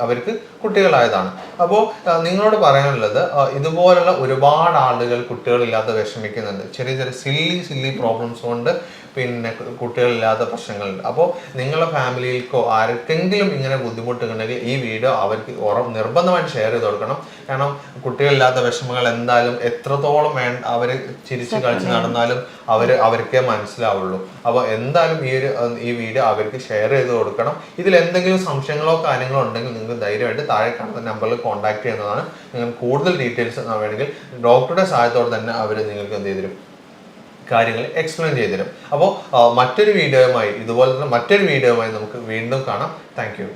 അവർക്ക് കുട്ടികളായതാണ്. അപ്പോൾ നിങ്ങളോട് പറയാനുള്ളത്, ഇതുപോലുള്ള ഒരുപാട് ആളുകൾ കുട്ടികളില്ലാത്ത വിഷമിക്കുന്നുണ്ട്. ചെറിയ ചെറിയ സില്ലി പ്രോബ്ലംസ് കൊണ്ട് പിന്നെ കുട്ടികളില്ലാത്ത പ്രശ്നങ്ങളുണ്ട്. അപ്പോൾ നിങ്ങളുടെ ഫാമിലിയിൽക്കോ ആർക്കെങ്കിലും ഇങ്ങനെ ബുദ്ധിമുട്ടുണ്ടെങ്കിൽ ഈ വീഡിയോ അവർക്ക് നിർബന്ധമായിട്ട് ഷെയർ ചെയ്ത് കൊടുക്കണം. കാരണം കുട്ടികളില്ലാത്ത വിഷമങ്ങൾ എന്തായാലും എത്രത്തോളം അവർ ചിരിച്ച് കളിച്ച് നടന്നാലും അവർക്കേ മനസ്സിലാവുള്ളൂ. അപ്പോൾ എന്തായാലും ഈ വീഡിയോ അവർക്ക് ഷെയർ ചെയ്ത് കൊടുക്കണം. ഇതിൽ എന്തെങ്കിലും സംശയങ്ങളോ കാര്യങ്ങളോ ഉണ്ടെങ്കിൽ നിങ്ങൾക്ക് ധൈര്യമായിട്ട് താഴെ കാണുന്ന നമ്പറിൽ കോൺടാക്ട് ചെയ്യുന്നതാണ്. നിങ്ങൾ കൂടുതൽ ഡീറ്റെയിൽസ് വേണമെങ്കിൽ ഡോക്ടറുടെ സഹായത്തോടെ തന്നെ അവർ നിങ്ങൾക്ക് എന്ത് ചെയ്തു തരും, കാര്യങ്ങൾ എക്സ്പ്ലെയിൻ ചെയ്തു തരും. അപ്പോൾ മറ്റൊരു വീഡിയോയുമായി, ഇതുപോലെ തന്നെ മറ്റൊരു വീഡിയോയുമായി നമുക്ക് വീണ്ടും കാണാം. Thank you.